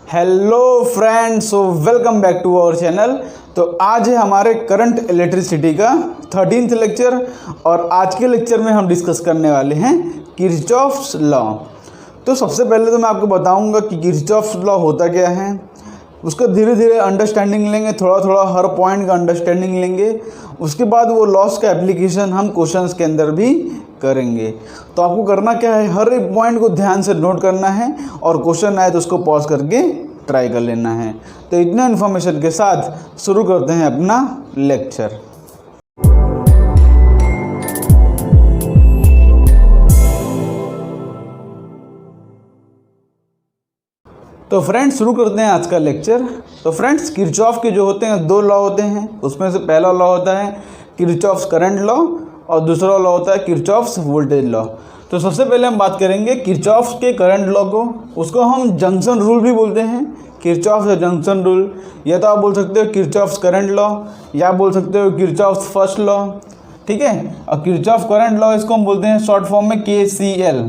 Hello friends, so welcome back to our channel. तो आज है हमारे करंट इलेक्ट्रिसिटी का 13th लेक्चर और आज के लेक्चर में हम डिस्कस करने वाले हैं किरचॉफ्स लॉ। तो सबसे पहले तो मैं आपको बताऊंगा कि किरचॉफ्स लॉ होता क्या है, उसका धीरे धीरे अंडरस्टैंडिंग लेंगे, थोड़ा थोड़ा हर पॉइंट का अंडरस्टैंडिंग लेंगे। उसके बाद वो लॉस का एप्लीकेशन हम क्वेश्चंस के अंदर भी करेंगे। तो आपको करना क्या है, हर एक पॉइंट को ध्यान से नोट करना है और क्वेश्चन आए तो उसको पॉज करके ट्राई कर लेना है। तो इतना इन्फॉर्मेशन के साथ शुरू करते हैं अपना लेक्चर। तो फ्रेंड्स शुरू करते हैं आज का लेक्चर। तो फ्रेंड्स किरचॉफ के जो होते हैं दो लॉ होते हैं, उसमें से पहला लॉ होता है किरचॉफ्स करंट लॉ और दूसरा लॉ होता है किरचॉफ्स वोल्टेज लॉ। तो सबसे पहले हम बात करेंगे किरचॉफ्स के करंट लॉ को। उसको हम जंक्शन रूल भी बोलते हैं, किरचॉफ्स जंक्शन रूल, या तो आप बोल सकते हो किरचॉफ्स करंट लॉ या बोल सकते हो किरचॉफ्स फर्स्ट लॉ, ठीक है। और किरचॉफ करंट लॉ इसको हम बोलते हैं शॉर्ट फॉर्म में KCL,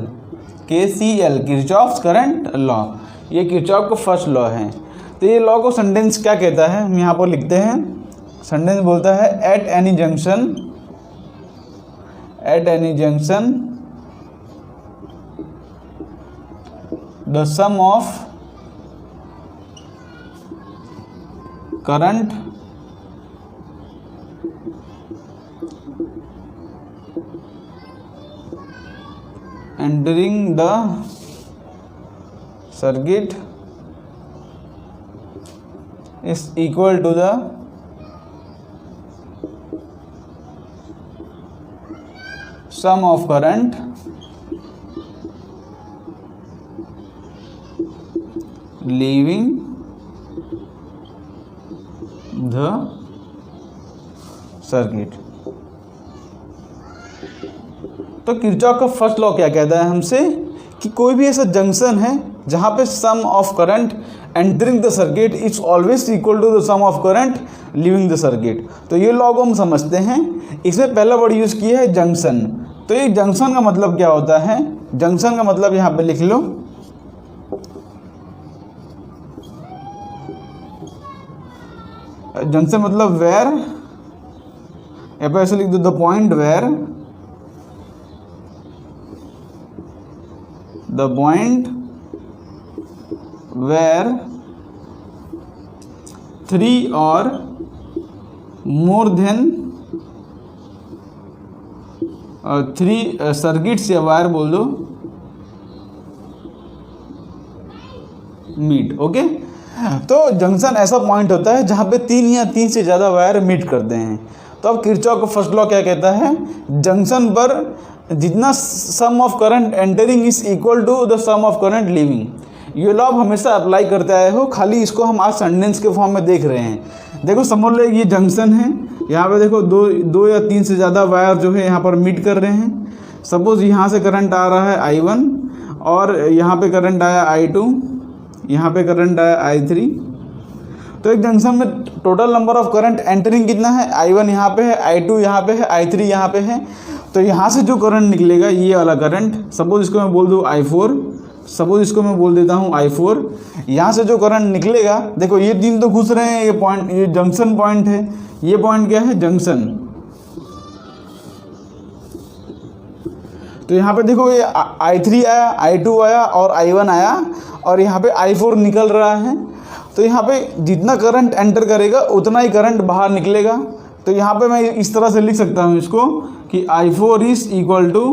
किरचॉफ्स करंट लॉ। ये किरचॉफ का फर्स्ट लॉ है। तो ये लॉ को सेंटेंस क्या कहता है, हम यहाँ पर लिखते हैं। सेंटेंस बोलता है at any junction the sum of current entering the circuit is equal to the sum of current leaving the circuit। तो किरचॉफ का फर्स्ट लॉ क्या कहता है हमसे कि कोई भी ऐसा जंक्शन है जहाँ पे sum of current entering the circuit is always equal to the sum of current leaving the circuit. तो ये लॉ को हम समझते हैं। इसमें पहला वर्ड यूज़ किया है जंक्शन। तो ये जंक्शन का मतलब क्या होता है, जंक्शन का मतलब यहाँ पे लिख लो, जंक्शन मतलब वेयर, यहाँ पे ऐसे लिख दो the point where 3 or more than 3 circuits या वायर बोल दो मीट। ओके, तो जंक्शन ऐसा पॉइंट होता है जहाँ पे 3 या 3 से ज़्यादा वायर मीट करते हैं। तो अब किरचॉफ का फर्स्ट लॉ क्या कहता है, जंक्शन पर जितना sum of current entering is equal to the sum of current leaving. ये लॉ हमेशा अप्लाई करते आए हो, खाली इसको हम आज सेंटेंस के फॉर्म में देख रहे हैं। देखो समझ लो ये जंक्शन है, यहाँ पे देखो दो या 3 से ज़्यादा वायर जो है यहाँ पर मीट कर रहे हैं। सपोज यहाँ से करंट आ रहा है I1 और यहाँ पे करंट आया I2, यहाँ पे करंट आया I3। तो एक जंक्शन में total number of current entering कितना है, I1 यहाँ पे है, I2 यहाँ पे है, I3 यहाँ पे है। तो यहाँ से जो करंट निकलेगा ये वाला करंट, सपोज इसको मैं बोल दूँ I4, सपोज इसको मैं बोल देता हूँ I4। यहाँ से जो करंट निकलेगा, देखो ये 3 तो घुस रहे हैं, ये पॉइंट, ये जंक्शन पॉइंट है। ये पॉइंट क्या है, जंक्शन। तो यहाँ पे देखो ये I3 आया, I2 आया और I1 आया और यहाँ पे I4 निकल रहा है। तो यहाँ पे जितना करंट एंटर करेगा उतना ही करंट बाहर निकलेगा। तो यहाँ पे मैं इस तरह से लिख सकता हूँ इसको कि I4 is equal to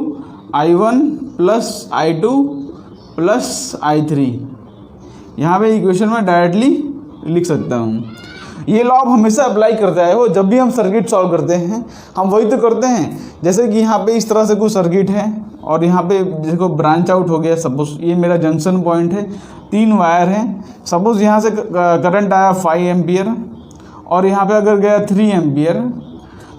I1 plus I2 plus I3। यहाँ पे इक्वेशन में डायरेक्टली लिख सकता हूँ। ये लॉ आप हमेशा अप्लाई करते आए हो, जब भी हम सर्किट सॉल्व करते हैं हम वही तो करते हैं। जैसे कि यहाँ पे इस तरह से कुछ सर्किट है और यहाँ पे देखो ब्रांच आउट हो गया। सपोज ये मेरा जंक्शन पॉइंट है, 3 वायर हैं। सपोज यहाँ से करंट आया 5 एम्पियर और यहाँ पे अगर गया 3 एम्पियर,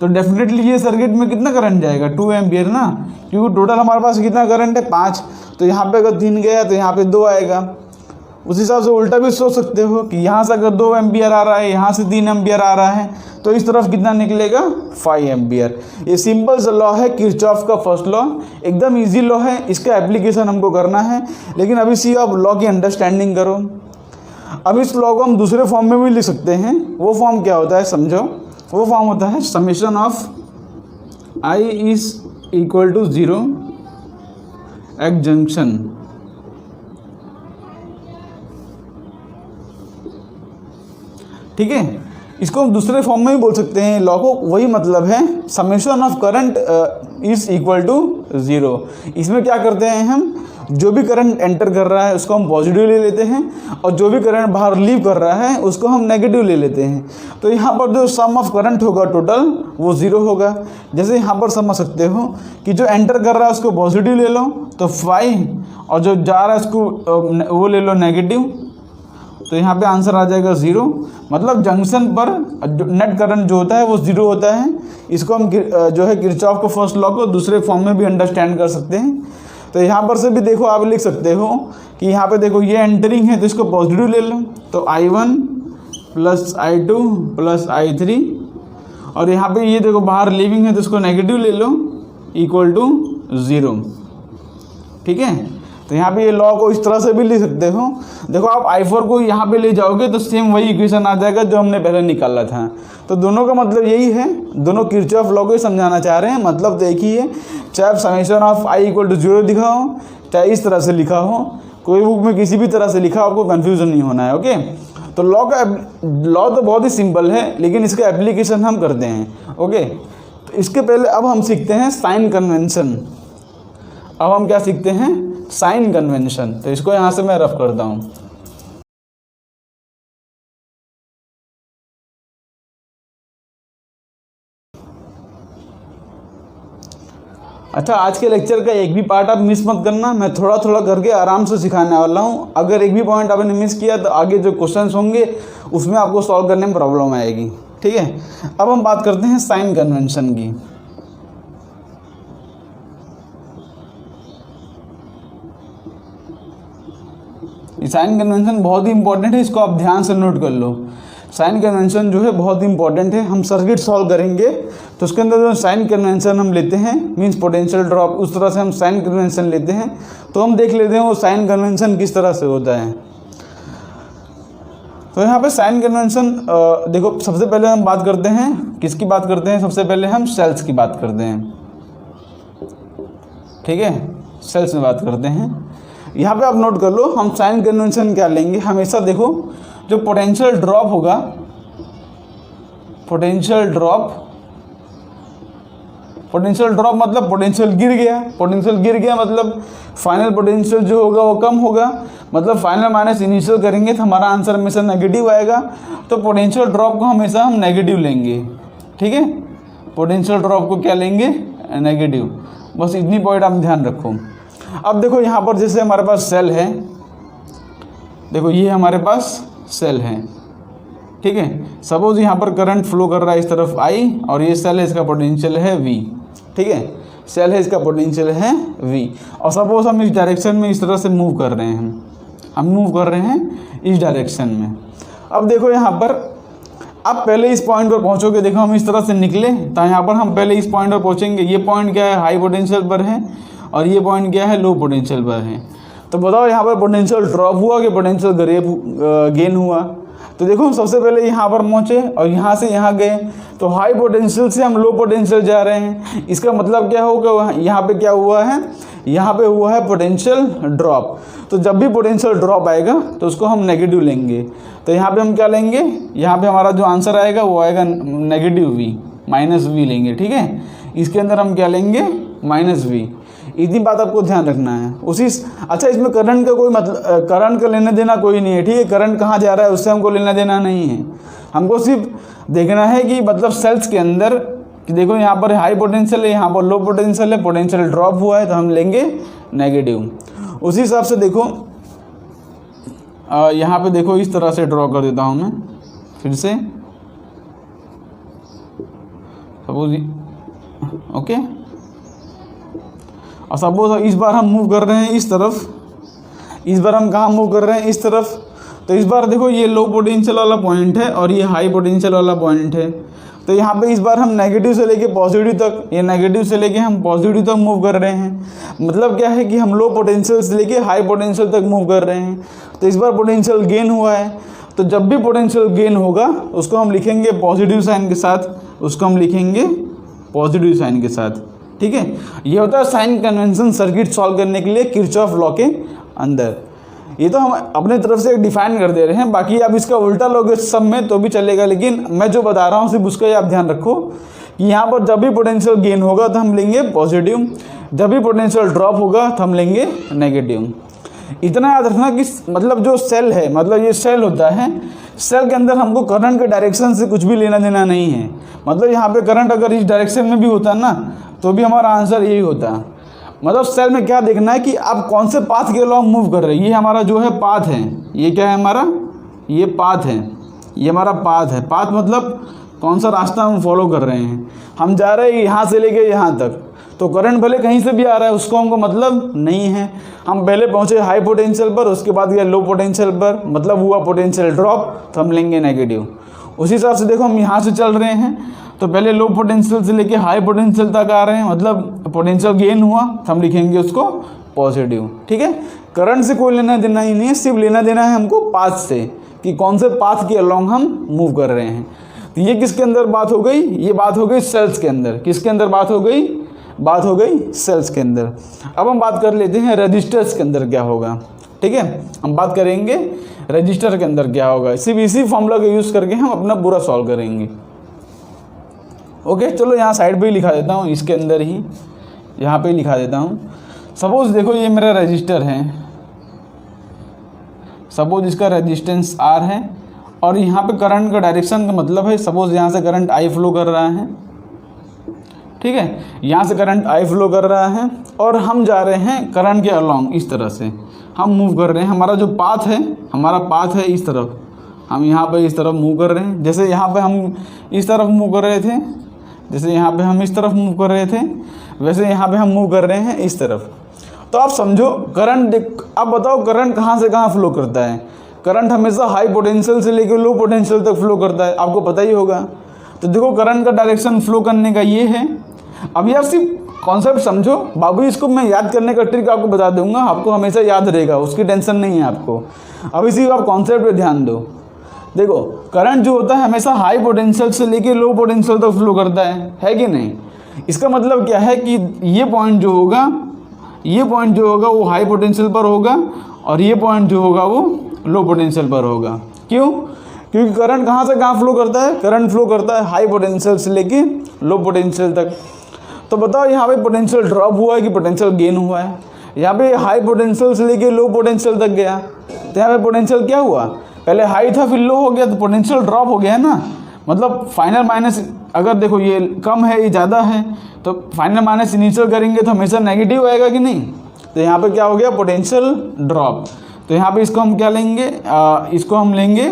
तो डेफिनेटली ये सर्किट में कितना करंट जाएगा, 2 एम्पियर ना, क्योंकि टोटल हमारे पास कितना करंट है, 5। तो यहाँ पे अगर 3 गया तो यहाँ पे 2 आएगा। उस हिसाब से उल्टा भी सोच सकते हो कि यहाँ से अगर 2 एम्पियर आ रहा है, यहाँ से 3 एम्पियर आ रहा है, तो इस तरफ कितना निकलेगा 5 एम्पियर। ये सिंपल सा लॉ है किरचॉफ का फर्स्ट लॉ, एकदम इजी लॉ है, इसका एप्लीकेशन हमको करना है। लेकिन अभी सी आप लॉ की अंडरस्टैंडिंग करो। अब इस लॉ को हम दूसरे फॉर्म में भी लिख सकते हैं। वो फॉर्म क्या होता है समझो, वो फॉर्म होता है summation of I is equal to 0 at junction. ठीक है, इसको हम दूसरे फॉर्म में भी बोल सकते हैं लॉ को, वही मतलब है summation of current is equal to 0। इसमें क्या करते हैं हम, जो भी करंट एंटर कर रहा है उसको हम पॉजिटिव ले लेते हैं और जो भी करंट बाहर लीव कर रहा है उसको हम नेगेटिव ले लेते हैं। तो यहाँ पर जो सम ऑफ करंट होगा टोटल वो 0 होगा। जैसे यहाँ पर समझ सकते हो कि जो एंटर कर रहा है उसको पॉजिटिव ले लो तो 5, और जो जा रहा है उसको वो ले लो नेगेटिव, तो यहाँ पे आंसर आ जाएगा 0। मतलब जंक्शन पर नेट करंट जो होता है वो 0 होता है। इसको हम जो है किरचॉफ को फर्स्ट लॉ को दूसरे फॉर्म में भी अंडरस्टैंड कर सकते हैं। तो यहाँ पर से भी देखो आप लिख सकते हो कि यहाँ पे देखो ये एंटरिंग है तो इसको पॉजिटिव ले लो, तो I1 plus I2 plus I3, और यहाँ पे ये देखो बाहर लीविंग है तो इसको नेगेटिव ले लो इक्वल टू 0। ठीक है, तो यहाँ पे ये लॉ को इस तरह से भी लिख सकते हो। देखो आप I4 को यहाँ पे ले जाओगे तो सेम वही इक्वेशन आ जाएगा जो हमने पहले निकाला था। तो दोनों का मतलब यही है, दोनों किरचॉफ लॉ को ही समझाना चाह रहे हैं। मतलब तो एक ही है, चाहे आप summation of I equal to 0 लिखा हो चाहे इस तरह से लिखा हो, कोई बुक में किसी भी तरह से लिखा हो, आपको कन्फ्यूजन नहीं होना है। ओके, तो लॉ तो बहुत ही सिंपल है लेकिन इसका एप्लीकेशन हम करते हैं। ओके, तो इसके पहले अब हम सीखते हैं साइन कन्वेंशन। अब हम क्या सीखते हैं, साइन कन्वेंशन। तो इसको यहाँ से मैं रफ करता हूँ। अच्छा, आज के लेक्चर का एक भी पार्ट आप मिस मत करना, मैं थोड़ा थोड़ा करके आराम से सिखाने वाला हूँ। अगर एक भी पॉइंट आपने मिस किया तो आगे जो क्वेश्चंस होंगे उसमें आपको सॉल्व करने में प्रॉब्लम आएगी। ठीक है, अब हम बात करते हैं साइन कन्वेंशन की। साइन कन्वेंशन बहुत ही इंपॉर्टेंट है, इसको आप ध्यान से नोट कर लो। साइन कन्वेंशन जो है बहुत इंपॉर्टेंट है। हम सर्किट सॉल्व करेंगे तो उसके अंदर जो साइन कन्वेंशन हम लेते हैं मींस पोटेंशियल ड्रॉप, उस तरह से हम साइन कन्वेंशन लेते हैं। तो हम देख लेते हैं वो साइन कन्वेंशन किस तरह से होता है। तो यहाँ पे साइन कन्वेंशन देखो, सबसे पहले हम बात करते हैं किसकी बात करते हैं, सबसे पहले हम सेल्स की बात करते हैं। ठीक है, सेल्स में बात करते हैं। यहाँ पे आप नोट कर लो हम साइन कन्वेंशन क्या लेंगे। हमेशा देखो जो पोटेंशियल ड्रॉप होगा, पोटेंशियल ड्रॉप मतलब पोटेंशियल गिर गया मतलब फाइनल पोटेंशियल जो होगा वो कम होगा। मतलब फाइनल माइनस इनिशियल करेंगे तो हमारा आंसर हमेशा नेगेटिव आएगा। तो पोटेंशियल ड्रॉप को हमेशा हम नेगेटिव लेंगे। ठीक है, पोटेंशियल ड्रॉप को क्या लेंगे, नेगेटिव। बस इतनी पॉइंट आप ध्यान रखो। अब देखो यहाँ पर जैसे हमारे पास सेल है, देखो ये हमारे पास सेल है। ठीक है, सपोज यहाँ पर करंट फ्लो कर रहा है इस तरफ I और ये सेल है, इसका पोटेंशियल है V। ठीक है, सेल है, इसका पोटेंशियल है V। और सपोज हम इस डायरेक्शन में इस तरह से मूव कर रहे हैं, हम मूव कर रहे हैं इस डायरेक्शन में। अब देखो यहाँ पर अब पहले इस पॉइंट पर पहुँचोगे, देखो हम इस तरह से निकले तो यहाँ पर हम पहले इस पॉइंट पर पहुँचेंगे। ये पॉइंट क्या है, हाई पोटेंशियल पर है, और ये पॉइंट क्या है, लो पोटेंशियल पर है। तो बताओ यहाँ पर पोटेंशियल ड्रॉप हुआ कि पोटेंशियल गेन हुआ। तो देखो हम सबसे पहले यहाँ पर पहुँचे और यहाँ से यहाँ गए, तो हाई पोटेंशियल से हम लो पोटेंशियल जा रहे हैं। इसका मतलब क्या होगा, यहाँ पे क्या हुआ है, यहाँ पे हुआ है पोटेंशियल ड्रॉप। तो जब भी पोटेंशियल ड्रॉप आएगा तो उसको हम नेगेटिव लेंगे। तो यहाँ पे हम क्या लेंगे, यहाँ पे हमारा जो आंसर आएगा वो आएगा नेगेटिव V, माइनस V लेंगे। ठीक है, इसके अंदर हम क्या लेंगे, माइनस V। इतनी बात आपको ध्यान रखना है। अच्छा, इसमें करंट का कोई मतलब, करंट का लेना देना कोई नहीं है। ठीक है, करंट कहाँ जा रहा है उससे हमको लेना देना नहीं है। हमको सिर्फ देखना है कि मतलब सेल्स के अंदर कि देखो यहाँ पर हाई पोटेंशियल है, यहाँ पर लो पोटेंशियल है, पोटेंशियल ड्रॉप हुआ है तो हम लेंगे नेगेटिव। उसी हिसाब से देखो यहाँ पे देखो इस तरह से ड्रॉ कर देता हूँ मैं फिर से, सपोज ओके। और सपोज इस बार हम मूव कर रहे हैं इस तरफ, इस बार हम कहाँ मूव कर रहे हैं, इस तरफ। तो इस बार देखो ये लो पोटेंशियल वाला पॉइंट है और ये हाई पोटेंशियल वाला पॉइंट है। तो यहाँ पे इस बार हम नेगेटिव से लेके पॉजिटिव तक, ये नेगेटिव से लेके हम पॉजिटिव तक मूव कर रहे हैं। मतलब क्या है कि हम लो पोटेंशियल से लेके हाई पोटेंशियल तक मूव कर रहे हैं। तो इस बार पोटेंशियल गेन हुआ है। तो जब भी पोटेंशियल गेन होगा उसको हम लिखेंगे पॉजिटिव साइन के साथ, उसको हम लिखेंगे पॉजिटिव साइन के साथ। ठीक है, ये होता है साइन कन्वेंशन सर्किट सॉल्व करने के लिए किरचॉफ लॉ के अंदर। ये तो हम अपने तरफ से डिफाइन कर दे रहे हैं, बाकी आप इसका उल्टा लोगे सब में तो भी चलेगा, लेकिन मैं जो बता रहा हूँ सिर्फ उसका आप ध्यान रखो कि यहाँ पर जब भी पोटेंशियल गेन होगा तो हम लेंगे पॉजिटिव, जब भी पोटेंशियल ड्रॉप होगा तो हम लेंगे नेगेटिव। इतना याद रखना कि मतलब जो सेल है, मतलब ये सेल होता है, सेल के अंदर हमको करंट के डायरेक्शन से कुछ भी लेना देना नहीं है। मतलब यहाँ पे करंट अगर इस डायरेक्शन में भी होता ना तो भी हमारा आंसर यही होता। मतलब सेल में क्या देखना है कि आप कौन से पाथ के अलॉन्ग मूव कर रहे हैं। ये हमारा जो है पाथ है, ये क्या है हमारा, ये पाथ है, ये हमारा पाथ है। पाथ मतलब कौन सा रास्ता हम फॉलो कर रहे हैं। हम जा रहे हैं यहाँ से लेके यहाँ तक, तो करंट भले कहीं से भी आ रहा है उसको हमको मतलब नहीं है। हम पहले पहुँचे हाई पोटेंशियल पर, उसके बाद गया लो पोटेंशियल पर, मतलब हुआ पोटेंशियल ड्रॉप, तो हम लेंगे नेगेटिव। उसी हिसाब से देखो हम यहाँ से चल रहे हैं तो पहले लो पोटेंशियल से लेके हाई पोटेंशियल तक आ रहे हैं, मतलब पोटेंशियल गेन हुआ तो हम लिखेंगे उसको पॉजिटिव। ठीक है, करंट से कोई लेना देना ही नहीं है, सिर्फ लेना देना है हमको पाथ से कि कौन से पाथ के अलॉन्ग हम मूव कर रहे हैं। तो ये किसके अंदर बात हो गई, ये बात हो गई सेल्स के अंदर। किसके अंदर बात हो गई, बात हो गई सेल्स के अंदर। अब हम बात कर लेते हैं रजिस्टर्स के अंदर क्या होगा। ठीक है, हम बात करेंगे रजिस्टर के अंदर क्या होगा। सिर्फ इसी फॉर्मूला का यूज़ करके हम अपना पूरा सॉल्व करेंगे। ओके, चलो यहाँ साइड पे ही लिखा देता हूँ, इसके अंदर ही यहाँ पे ही लिखा देता हूँ। सपोज देखो ये मेरा रजिस्टर है, सपोज इसका रेजिस्टेंस R है और यहाँ पे करंट का डायरेक्शन का मतलब है, सपोज यहाँ से करंट I फ्लो कर रहा है। ठीक है, यहाँ से करंट I फ्लो कर रहा है और हम जा रहे हैं करंट के अलॉन्ग, इस तरह से हम मूव कर रहे हैं। हमारा जो पाथ है, हमारा पाथ है इस तरफ, हम यहाँ पे इस तरफ मूव कर रहे हैं। जैसे यहाँ पे हम इस तरफ मूव कर रहे थे, जैसे यहाँ पे हम इस तरफ मूव कर रहे थे, वैसे यहाँ पे हम मूव कर रहे हैं इस तरफ। तो आप समझो करंट, अब बताओ करंट कहाँ से कहाँ फ्लो करता है। करंट हमेशा हाई पोटेंशियल से लेकर लो पोटेंशियल तक फ्लो करता है, आपको पता ही होगा। तो देखो करंट का डायरेक्शन फ्लो करने का ये है। अब यार सिर्फ कॉन्सेप्ट समझो बाबू, इसको मैं याद करने का ट्रिक आपको बता दूंगा, आपको हमेशा याद रहेगा, उसकी टेंशन नहीं है आपको। अब इसी आप कॉन्सेप्ट पे ध्यान दो। देखो करंट जो होता है हमेशा हाई पोटेंशियल से लेके लो पोटेंशियल तक फ्लो करता है कि नहीं। इसका मतलब क्या है कि ये पॉइंट जो होगा, ये पॉइंट जो होगा वो हाई पोटेंशियल पर होगा और ये पॉइंट जो होगा वो लो पोटेंशियल पर होगा। क्यों? क्योंकि करंट कहाँ से कहाँ फ्लो करता है, करंट फ्लो करता है हाई पोटेंशियल से लेके लो पोटेंशियल तक। तो बताओ यहाँ पे पोटेंशियल ड्रॉप हुआ है कि पोटेंशियल गेन हुआ है। यहाँ पे हाई पोटेंशियल से लेके लो पोटेंशियल तक गया, तो यहाँ पे पोटेंशियल क्या हुआ, पहले हाई था फिर लो हो गया, तो पोटेंशियल ड्रॉप हो गया है ना। मतलब फाइनल माइनस, अगर देखो ये कम है ये ज़्यादा है, तो फाइनल माइनस इनिशियल करेंगे तो हमेशा नेगेटिव आएगा कि नहीं। तो यहाँ पे क्या हो गया, पोटेंशियल ड्रॉप। तो यहाँ पे इसको हम क्या लेंगे, इसको हम लेंगे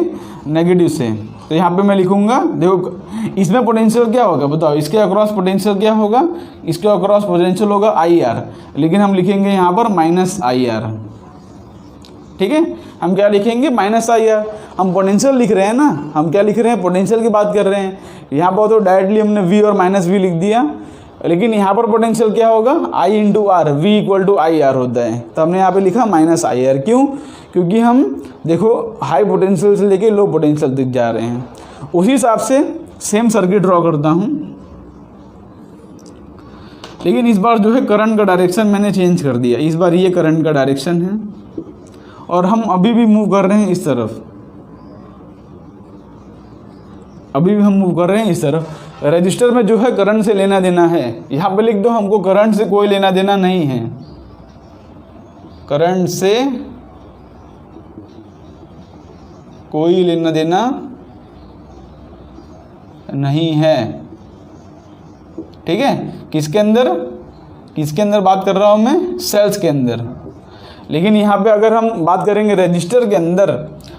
नेगेटिव से। तो यहाँ पे मैं लिखूँगा, देखो इसमें पोटेंशियल क्या होगा बताओ, इसके अक्रॉस पोटेंशियल क्या होगा, इसके अक्रॉस पोटेंशियल होगा IR, लेकिन हम लिखेंगे यहाँ पर -IR। ठीक है, हम क्या लिखेंगे, -IR। हम पोटेंशियल लिख रहे हैं ना, हम क्या लिख रहे हैं, पोटेंशियल की बात कर रहे हैं। यहाँ पर तो डायरेक्टली हमने V और -V लिख दिया, लेकिन यहाँ पर पोटेंशियल क्या होगा, I × R, V = IR होता है। तो हमने यहाँ पे लिखा -IR। क्यों? क्योंकि हम देखो हाई पोटेंशियल से लेके लो पोटेंशियल तक जा रहे हैं। उसी हिसाब से सेम सर्किट ड्रॉ करता हूँ, लेकिन इस बार जो है करंट का डायरेक्शन मैंने चेंज कर दिया। इस बार ये करंट का डायरेक्शन है और हम अभी भी मूव कर रहे हैं इस तरफ, अभी भी हम मूव कर रहे हैं इस तरफ। रजिस्टर में जो है करंट से लेना देना है, यहाँ पे लिख दो, हमको करंट से कोई लेना देना नहीं है, करंट से कोई लेना देना नहीं है। ठीक है, किसके अंदर, किसके अंदर बात कर रहा हूँ मैं, सेल्स के अंदर। लेकिन यहाँ पे अगर हम बात करेंगे रजिस्टर के अंदर,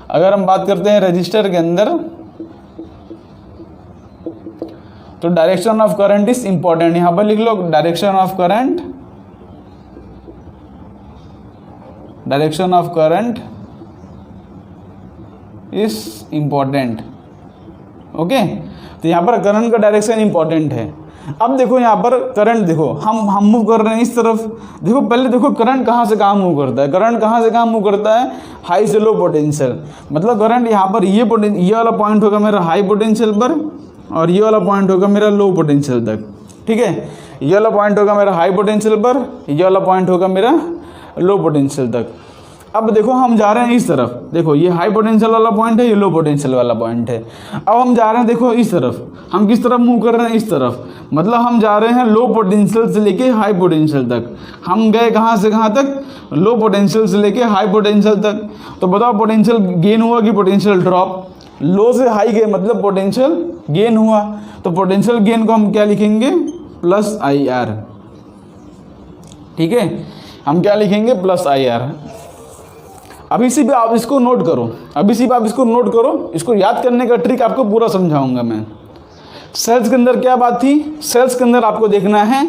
अगर हम बात करते हैं रजिस्टर के अंदर, तो direction of current is important. यहाँ पर लिख लो direction of current, direction of current is important. Okay, तो यहाँ पर करंट का डायरेक्शन इंपॉर्टेंट है। अब देखो यहाँ पर करंट, देखो हम मूव कर रहे हैं इस तरफ। देखो पहले देखो करंट कहाँ से कहाँ मूव करता है, करंट कहाँ से कहाँ मूव करता है, हाई से लो पोटेंशियल। मतलब करंट यहाँ पर ये वाला पॉइंट होगा मेरा हाई पोटेंशियल पर, और ये वाला पॉइंट होगा मेरा लो पोटेंशियल तक, ठीक है। ये वाला पॉइंट होगा मेरा हाई पोटेंशियल पर, ये वाला पॉइंट होगा मेरा लो पोटेंशियल तक। अब देखो हम जा रहे हैं इस तरफ, देखो ये हाई पोटेंशियल वाला पॉइंट है, ये लो पोटेंशियल वाला पॉइंट है। अब हम जा रहे हैं देखो इस तरफ, हम किस तरफ मूव कर रहे हैं, इस तरफ। मतलब हम जा रहे हैं लो पोटेंशियल से लेके हाई पोटेंशियल तक। हम गए कहाँ से कहाँ तक, लो पोटेंशियल से लेके हाई पोटेंशियल तक। तो बताओ पोटेंशियल गेन हुआ कि पोटेंशियल ड्रॉप। लो से हाई गए मतलब पोटेंशियल गेन हुआ, तो पोटेंशियल गेन को हम क्या लिखेंगे, प्लस आई आर, ठीक है। हम क्या लिखेंगे, प्लस आई आर। अभी से भी आप इसको नोट करो, अभी से भी आप इसको नोट करो। इसको याद करने का ट्रिक आपको पूरा समझाऊंगा मैं। सेल्स के अंदर क्या बात थी, सेल्स के अंदर आपको देखना है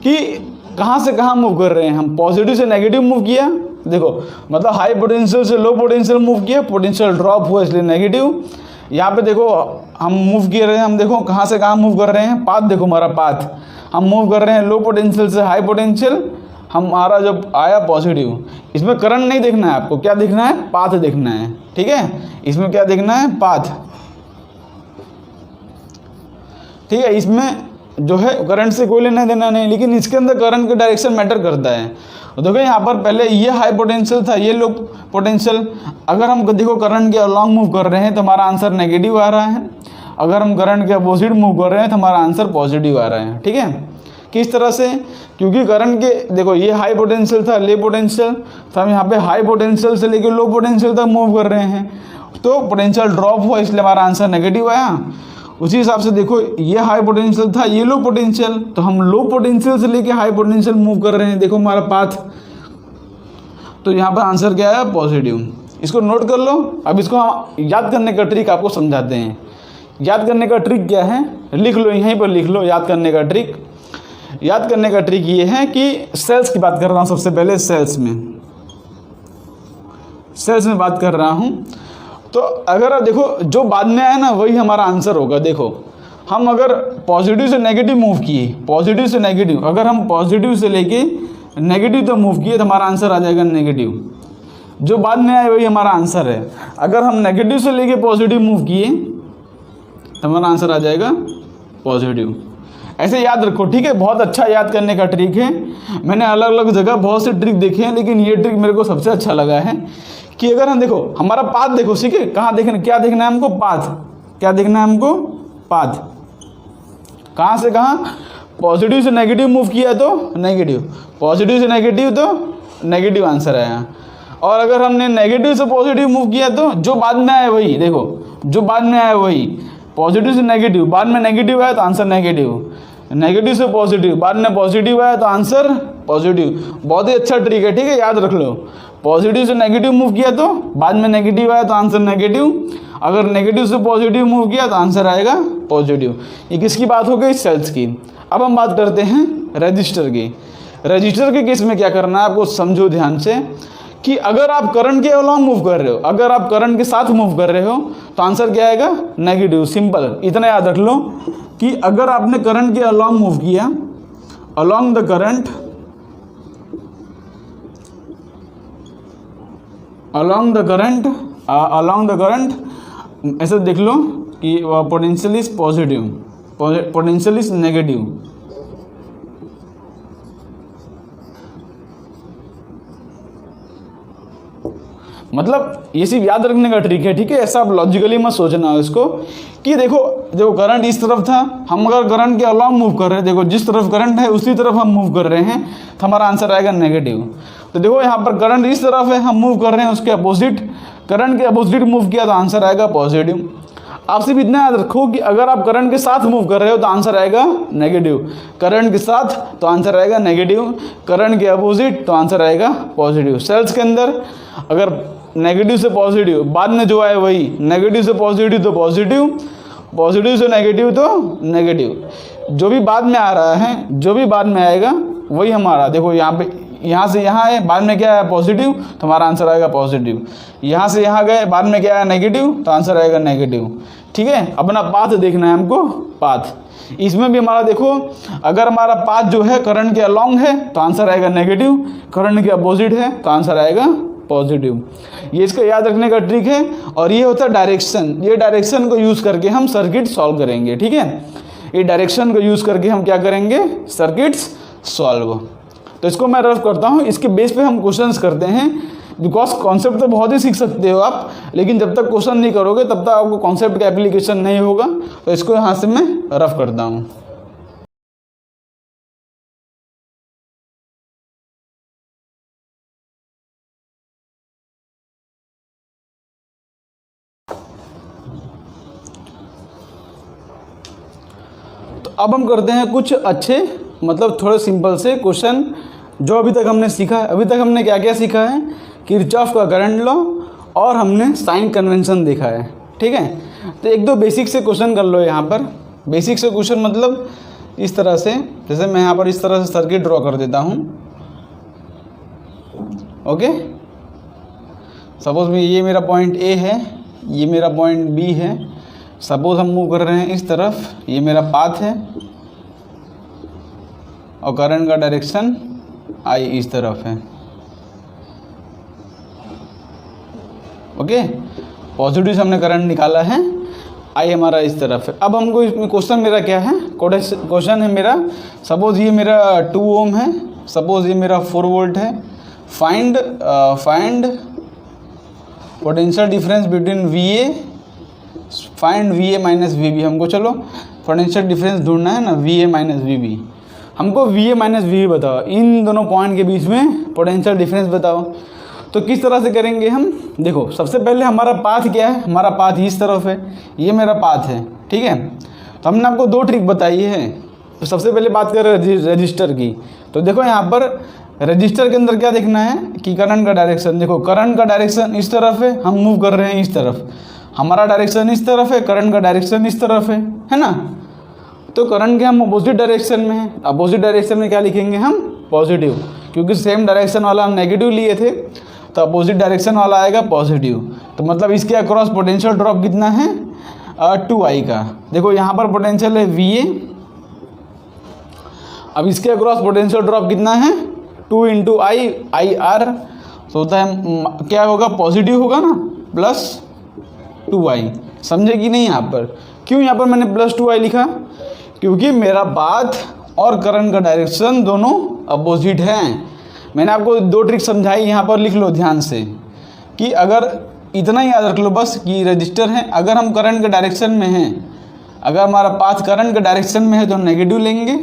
कि कहाँ से कहाँ मूव कर रहे हैं हम। पॉजिटिव से नेगेटिव मूव किया, देखो मतलब हाई पोटेंशियल से लो पोटेंशियल मूव किया, पोटेंशियल ड्रॉप हुआ इसलिए नेगेटिव। यहाँ पे देखो हम मूव किए रहे हैं, हम देखो कहाँ से कहाँ मूव कर रहे हैं, पाथ देखो हमारा पाथ। हम मूव कर रहे हैं लो पोटेंशियल से हाई पोटेंशियल, हमारा जब आया पॉजिटिव। इसमें करंट नहीं देखना है आपको, क्या देखना है, पाथ देखना है, ठीक है। इसमें क्या देखना है, पाथ, ठीक है। इसमें जो है करंट से कोई लेना देना नहीं, लेकिन इसके अंदर करंट का डायरेक्शन मैटर करता है। तो देखो यहाँ पर पहले ये हाई पोटेंशियल था, ये लो पोटेंशियल। अगर हम देखो करंट के अलॉन्ग मूव कर रहे हैं तो हमारा आंसर नेगेटिव आ रहा है। अगर हम करंट के अपोजिट मूव कर रहे हैं तो हमारा आंसर पॉजिटिव आ रहा है, ठीक है। किस तरह से, क्योंकि करंट के देखो ये हाई पोटेंशियल था, लो पोटेंशियल, तो हम यहाँ पे हाई पोटेंशियल से लेकर लो पोटेंशियल तक मूव कर रहे हैं, तो पोटेंशियल ड्रॉप हुआ इसलिए हमारा आंसर नेगेटिव आया। उसी हिसाब से देखो ये हाई पोटेंशियल था, ये लो पोटेंशियल, तो हम लो पोटेंशियल से लेके हाई पोटेंशियल मूव कर रहे हैं, देखो हमारा पाथ। तो यहाँ पर आंसर क्या है, पॉजिटिव। इसको नोट कर लो। अब इसको याद करने का ट्रिक आपको समझाते हैं। याद करने का ट्रिक क्या है, लिख लो, यहीं पर लिख लो याद करने का ट्रिक। याद करने का ट्रिक ये है कि सेल्स की बात कर रहा हूँ सबसे पहले, सेल्स में बात कर रहा हूँ। तो अगर आप देखो जो बाद में आया ना वही हमारा आंसर होगा। देखो हम अगर पॉजिटिव से नेगेटिव मूव किए, पॉजिटिव से नेगेटिव, अगर हम पॉजिटिव से लेके नेगेटिव तो मूव किए तो हमारा आंसर आ जाएगा नेगेटिव। जो बाद में आए वही हमारा आंसर है। अगर हम नेगेटिव से लेके पॉजिटिव मूव किए तो हमारा आंसर आ जाएगा पॉजिटिव। ऐसे याद रखो, ठीक है। बहुत अच्छा याद करने का ट्रिक है। मैंने अलग अलग जगह बहुत से ट्रिक देखे हैं, लेकिन ये ट्रिक मेरे को सबसे अच्छा लगा है कि अगर हम देखो हमारा पाथ देखो, ठीक है। कहाँ देखना, क्या देखना है हमको, पाथ। क्या देखना है हमको, पाथ। कहाँ से कहाँ, पॉजिटिव से नेगेटिव मूव किया तो नेगेटिव, पॉजिटिव से नेगेटिव तो नेगेटिव आंसर आया। और अगर हमने नेगेटिव से पॉजिटिव मूव किया तो जो बाद में आया वही, देखो जो बाद में आया वही। पॉजिटिव से नेगेटिव, बाद में नेगेटिव आया तो आंसर नेगेटिव। नेगेटिव से पॉजिटिव, बाद में पॉजिटिव आया तो आंसर पॉजिटिव। बहुत ही अच्छा ट्रिक है, ठीक है, याद रख लो। पॉजिटिव से नेगेटिव मूव किया तो बाद में नेगेटिव आया तो आंसर नेगेटिव। अगर नेगेटिव से पॉजिटिव मूव किया तो आंसर आएगा पॉजिटिव। ये किसकी बात हो गई, सेल्स की। अब हम बात करते हैं रजिस्टर की। रजिस्टर के केस में क्या करना है आपको, समझो ध्यान से कि अगर आप करंट के अलॉन्ग मूव कर रहे हो, अगर आप करंट के साथ मूव कर रहे हो तो आंसर क्या आएगा, नेगेटिव। सिंपल, इतना याद रख लो कि अगर आपने करंट के अलॉन्ग मूव किया, along the current, along the current, ऐसे देख लो कि potential is positive, potential is negative. मतलब ये सिर्फ याद रखने का ट्रिक है, ठीक है। ऐसा आप लॉजिकली मत सोचना है इसको कि देखो करंट इस तरफ था, हम अगर करंट के अलॉन्ग मूव कर रहे हैं, देखो जिस तरफ करंट है उसी तरफ हम मूव कर रहे हैं तो हमारा आंसर आएगा नेगेटिव। तो देखो यहाँ पर करंट इस तरफ है, हम मूव कर रहे हैं उसके अपोजिट, करंट के अपोजिट मूव किया तो आंसर आएगा पॉजिटिव। आप सिर्फ इतना याद रखो कि अगर आप करंट के साथ मूव कर रहे हो तो आंसर आएगा नेगेटिव, करंट के साथ तो आंसर आएगा नेगेटिव, करंट के अपोजिट तो आंसर आएगा पॉजिटिव। सेल्स के अंदर अगर नेगेटिव से पॉजिटिव, बाद में जो आए वही, नेगेटिव से पॉजिटिव तो पॉजिटिव, पॉजिटिव से नेगेटिव तो नेगेटिव। जो भी बाद में आ रहा है, जो भी बाद में आएगा वही हमारा, देखो यहाँ पे यहाँ से यहाँ है, बाद में क्या है पॉजिटिव, तो हमारा आंसर आएगा पॉजिटिव। यहाँ से यहाँ गए, बाद में क्या है नेगेटिव, तो आंसर आएगा नेगेटिव। ठीक है, अपना पाथ देखना है हमको, पाथ। इसमें भी हमारा देखो, अगर हमारा पाथ जो है करंट के अलॉन्ग है तो आंसर आएगा नेगेटिव, करंट के अपोजिट है तो आंसर आएगा पॉजिटिव। ये इसका याद रखने का ट्रिक है। और ये होता है डायरेक्शन, ये डायरेक्शन को यूज़ करके हम सर्किट सॉल्व करेंगे। ठीक है, ये डायरेक्शन को यूज़ करके हम क्या करेंगे, सर्किट्स सॉल्व। तो इसको मैं रफ करता हूँ, इसके बेस पे हम क्वेश्चंस करते हैं। बिकॉज कॉन्सेप्ट तो बहुत ही सीख सकते हो आप, लेकिन जब तक क्वेश्चन नहीं करोगे तब तक आपको कॉन्सेप्ट का एप्लीकेशन नहीं होगा। तो इसको यहाँ से मैं रफ करता हूँ। तो अब हम करते हैं कुछ अच्छे, मतलब थोड़े सिंपल से क्वेश्चन जो अभी तक हमने सीखा है। अभी तक हमने क्या क्या सीखा है, किरचॉफ का करंट लॉ और हमने साइन कन्वेंशन देखा है। ठीक है, तो एक दो बेसिक से क्वेश्चन कर लो यहाँ पर। बेसिक से क्वेश्चन मतलब इस तरह से, जैसे मैं यहाँ पर इस तरह से सर्किट ड्रॉ कर देता हूँ। ओके, सपोज में ये मेरा पॉइंट ए है, ये मेरा पॉइंट बी है। सपोज हम मूव कर रहे हैं इस तरफ, ये मेरा पाथ है और करंट का डायरेक्शन आई इस तरफ है। ओके, पॉजिटिव से हमने करंट निकाला है, आई हमारा इस तरफ है। अब हमको इसमें क्वेश्चन मेरा क्या है, क्वेश्चन है मेरा, सपोज ये मेरा 2 ओम है, सपोज ये मेरा 4 वोल्ट है। Find potential difference between VA, find VA minus VB। हमको चलो पोटेंशियल डिफरेंस ढूंढना है ना, VA माइनस VB। हमको VA माइनस VB बताओ, इन दोनों पॉइंट के बीच में पोटेंशियल डिफरेंस बताओ। तो किस तरह से करेंगे हम, देखो सबसे पहले हमारा पाथ क्या है, हमारा पाथ इस तरफ है, ये मेरा पाथ है। ठीक है, तो हमने आपको 2 ट्रिक बताई है। तो सबसे पहले बात करें रजिस्टर की। तो देखो यहाँ पर रजिस्टर के अंदर क्या देखना है कि करंट का डायरेक्शन, देखो करंट का डायरेक्शन इस तरफ है, हम मूव कर रहे हैं इस तरफ, हमारा डायरेक्शन इस तरफ है, करंट का डायरेक्शन इस तरफ है ना। तो करंट के हम अपोजिट डायरेक्शन में है, अपोजिट डायरेक्शन में क्या लिखेंगे हम, पॉजिटिव, क्योंकि सेम डायरेक्शन वाला हम नेगेटिव लिए थे, तो अपोजिट डायरेक्शन वाला आएगा पॉजिटिव। तो मतलब इसके अक्रॉस पोटेंशियल ड्रॉप कितना है, 2I का। देखो यहाँ पर पोटेंशियल है VA, अब इसके अक्रॉस पोटेंशियल ड्रॉप कितना है, 2 × IR। तो होता है क्या होगा, पॉजिटिव होगा ना, प्लस 2I। समझे कि नहीं यहाँ पर, क्यों यहाँ पर मैंने प्लस 2I लिखा, क्योंकि मेरा पाथ और करंट का डायरेक्शन दोनों अपोजिट हैं। मैंने आपको 2 ट्रिक समझाई, यहाँ पर लिख लो ध्यान से, कि अगर इतना ही याद रख लो बस कि रजिस्टर है, अगर हम करंट के डायरेक्शन में हैं, अगर हमारा पाथ करंट के डायरेक्शन में है तो नेगेटिव लेंगे,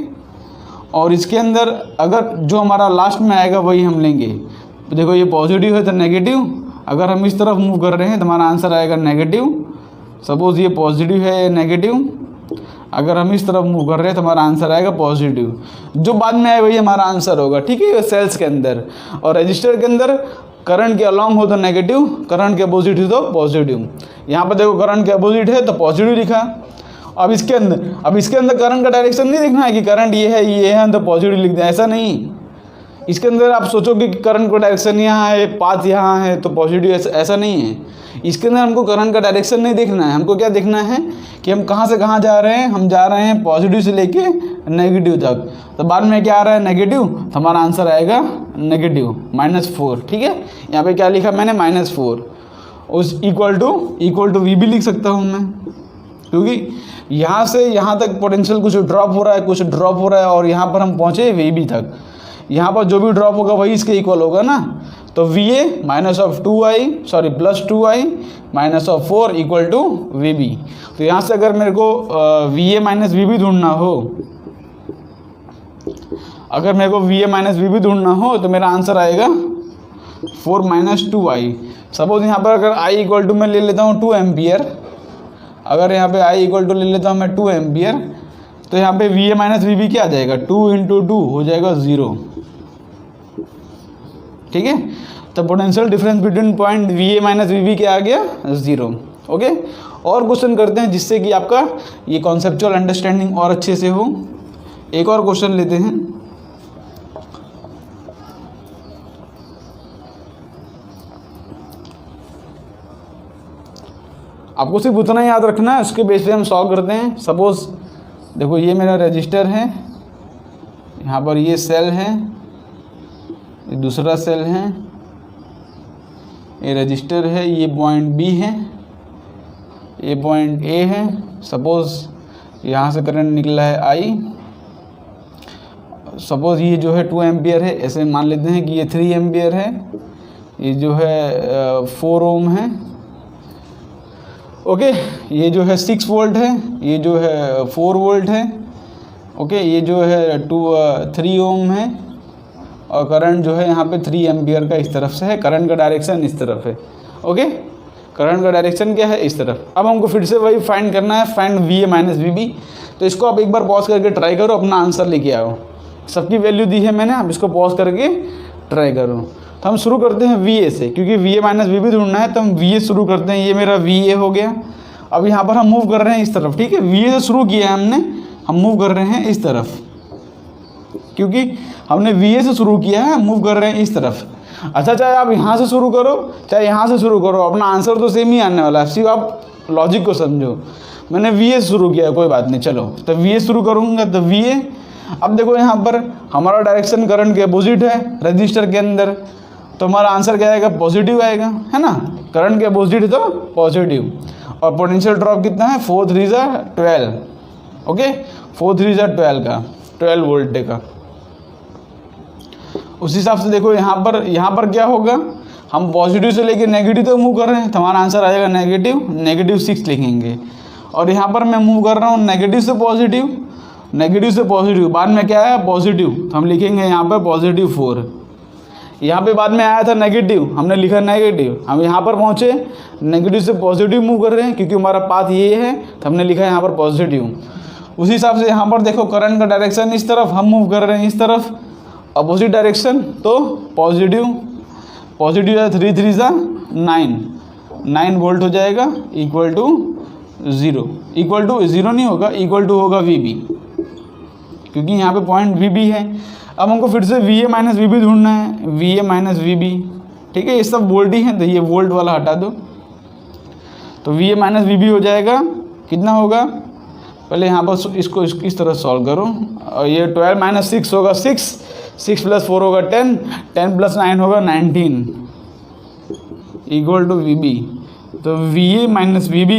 और इसके अंदर अगर जो हमारा लास्ट में आएगा वही हम लेंगे। तो देखो ये पॉजिटिव है तो नेगेटिव, अगर हम इस तरफ मूव कर रहे हैं तो हमारा आंसर आएगा नेगेटिव। सपोज ये पॉजिटिव है नेगेटिव, अगर हम इस तरफ मूव कर रहे हैं तो हमारा आंसर आएगा पॉजिटिव। जो बाद में आए वही हमारा आंसर होगा। ठीक है, सेल्स के अंदर और रजिस्टर के अंदर करंट के अलॉन्ग हो तो नेगेटिव, करंट के अपोजिट हो तो पॉजिटिव। यहाँ पर देखो करंट के अपोजिट है तो पॉजिटिव लिखा। अब इसके अंदर करंट का डायरेक्शन नहीं देखना है कि करंट ये है तो पॉजिटिव लिख दें, ऐसा नहीं। इसके अंदर आप सोचोगे कि करंट का डायरेक्शन यहाँ है, पाथ यहाँ है तो पॉजिटिव, ऐसा नहीं है। इसके अंदर हमको करंट का डायरेक्शन नहीं देखना है, हमको क्या देखना है कि हम कहाँ से कहाँ जा रहे हैं। हम जा रहे हैं पॉजिटिव से लेके नेगेटिव तक, तो बाद में क्या आ रहा है नेगेटिव, तो हमारा आंसर आएगा नेगेटिव -4। ठीक है, यहाँ पे क्या लिखा मैंने -4, उस इक्वल टू VB लिख सकता हूँ मैं, क्योंकि यहाँ से यहाँ तक पोटेंशियल कुछ ड्रॉप हो रहा है और यहाँ पर हम पहुँचे VB तक। यहाँ पर जो भी ड्रॉप होगा वही इसके इक्वल होगा ना। तो VA plus 2I -4 equal to VB। तो यहाँ से अगर मेरे को VA माइनस VB ढूंढना हो, तो मेरा आंसर आएगा 4 - 2I। सपोज यहाँ पर अगर I इक्वल टू मैं ले लेता हूँ 2 एम्पियर, अगर यहाँ पे I इक्वल टू ले लेता हूँ मैं 2 एम्पियर, तो यहाँ पे VA माइनस VB क्या आ जाएगा, 2 × 2 हो जाएगा 0। ठीक है, तो potential difference between point VA minus VB क्या आ गया, 0। ओके, और क्वेश्चन करते हैं जिससे कि आपका ये कॉन्सेप्चुअल अंडरस्टैंडिंग और अच्छे से हो। एक और क्वेश्चन लेते हैं। आपको सिर्फ उतना ही याद रखना है, उसके बेस पे हम सॉल्व करते हैं। सपोज़ देखो ये मेरा रजिस्टर है, यहाँ पर ये सेल है, ये दूसरा सेल है, ये रजिस्टर है, ये पॉइंट बी है, ये पॉइंट ए है। सपोज़ यहाँ से करंट निकला है आई, सपोज़ ये जो है 2 एम्पियर है, ऐसे मान लेते हैं कि ये 3 एम्पियर है, ये जो है 4 ओम है, ओके। ये जो है 6 वोल्ट है, ये जो है 4 वोल्ट है, ओके। ये जो है 3 ओम है, और करंट जो है यहाँ पे 3 एम्पियर का इस तरफ से है। करंट का डायरेक्शन इस तरफ है, ओके। करंट का डायरेक्शन क्या है, इस तरफ। अब हमको फिर से वही फाइंड करना है, फाइंड VA माइनस VB। तो इसको आप एक बार पॉज करके ट्राई करो, अपना आंसर लेके आओ। सबकी वैल्यू दी है मैंने, आप इसको पॉज करके ट्राई करो। तो हम शुरू करते हैं VA से, क्योंकि VA माइनस VB ढूंढना है, तो हम VA शुरू करते हैं। ये मेरा VA हो गया। अब यहाँ पर हम मूव कर रहे हैं इस तरफ, ठीक है। VA से शुरू किया है हमने, हम मूव कर रहे हैं इस तरफ, क्योंकि हमने VA से शुरू किया है, मूव कर रहे हैं इस तरफ। अच्छा, चाहे आप यहाँ से शुरू करो, चाहे यहाँ से शुरू करो, अपना आंसर तो सेम ही आने वाला है। सिर्फ आप लॉजिक को समझो। मैंने VA से शुरू किया है, कोई बात नहीं, चलो तो VA शुरू करूँगा। तो VA, अब देखो यहाँ पर हमारा डायरेक्शन करंट के अपोजिट है रजिस्टर के अंदर, तो हमारा आंसर क्या आएगा, पॉजिटिव आएगा, है ना। करंट के अपोजिट है तो पॉजिटिव। और पोटेंशियल ड्रॉप कितना है, 4 3 12, ओके। 4 3 12 का 12 वोल्ट का। उस हिसाब से देखो यहाँ पर क्या होगा, हम पॉजिटिव से लेके नेगेटिव तक मूव कर रहे हैं, तो हमारा आंसर आएगा -6 लिखेंगे। और यहाँ पर मैं मूव कर रहा हूँ नेगेटिव से पॉजिटिव, बाद में क्या आया, पॉजिटिव, तो हम लिखेंगे यहाँ पर +4। यहाँ पे बाद में आया था नेगेटिव, हमने लिखा नेगेटिव। हम यहाँ पर पहुँचे, नेगेटिव से पॉजिटिव मूव कर रहे हैं, क्योंकि हमारा पाथ ये है, तो हमने लिखा है यहाँ पर पॉजिटिव। उसी हिसाब से यहाँ पर देखो करंट का डायरेक्शन इस तरफ, हम मूव कर रहे हैं इस तरफ, अपोजिट डायरेक्शन, तो पॉजिटिव है 3 3 9 वोल्ट हो जाएगा, इक्वल टू 0 नहीं होगा, इक्वल टू होगा VB, क्योंकि यहाँ पे पॉइंट VB है। अब हमको फिर से VA माइनस VB ढूंढना है, VA माइनस VB, ठीक है। ये सब वोल्ट ही हैं, तो ये वोल्ट वाला हटा दो, तो VA माइनस VB हो जाएगा, कितना होगा, पहले यहाँ पर इसको इस तरह सॉल्व करो। और ये 12 माइनस 6 होगा 6 प्लस 4 होगा 10 प्लस 9 होगा 19, इक्वल टू VB। तो VA minus VB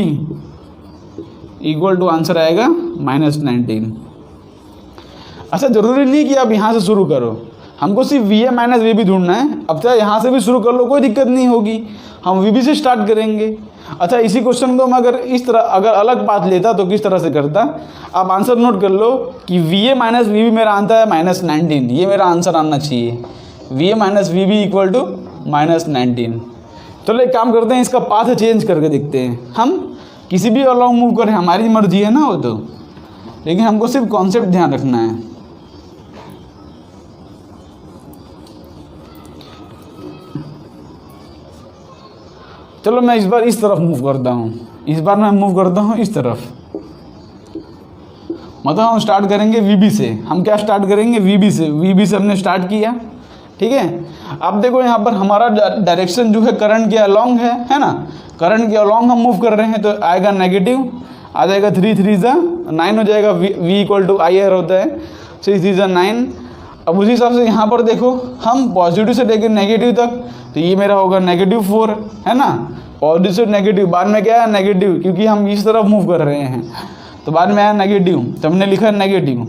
equal to answer आएगा -19। अच्छा, ज़रूरी नहीं कि आप यहाँ से शुरू करो, हमको सिर्फ VA माइनस VB ढूंढना है। अब चाहे यहाँ से भी शुरू कर लो, कोई दिक्कत नहीं होगी, हम VB से स्टार्ट करेंगे। अच्छा, इसी क्वेश्चन को मैं अगर इस तरह अलग बात लेता तो किस तरह से करता, आप आंसर नोट कर लो कि VA माइनस VB मेरा आता है -19, ये मेरा आंसर आना चाहिए। VA minus VB equal to -19। चलो एक काम करते हैं, इसका पाथ चेंज करके देखते हैं। हम किसी भी अलॉन्ग मूव करें, हमारी मर्जी है ना वो तो, लेकिन हमको सिर्फ कॉन्सेप्ट ध्यान रखना है। चलो मैं इस बार इस तरफ मूव करता हूँ, इस बार मैं मूव करता हूँ इस तरफ, मतलब हम स्टार्ट करेंगे VB से। हम क्या स्टार्ट करेंगे, VB से हमने स्टार्ट किया, ठीक है। अब देखो यहाँ पर हमारा डायरेक्शन जो है करंट के अलॉन्ग है ना, करंट के अलॉन्ग हम मूव कर रहे हैं, तो आएगा नेगेटिव, आ जाएगा 3 3 9 हो जाएगा। V इक्वल टू IR होता है, 3 3 9। अब उसी हिसाब से यहाँ पर देखो, हम पॉजिटिव से लेकर नेगेटिव तक, तो ये मेरा होगा -4, है ना। पॉजिटिव से नेगेटिव, बाद में क्या है नेगेटिव, क्योंकि हम इस तरफ मूव कर रहे हैं, तो बाद में आया नेगेटिव, तो हमने लिखा नेगेटिव।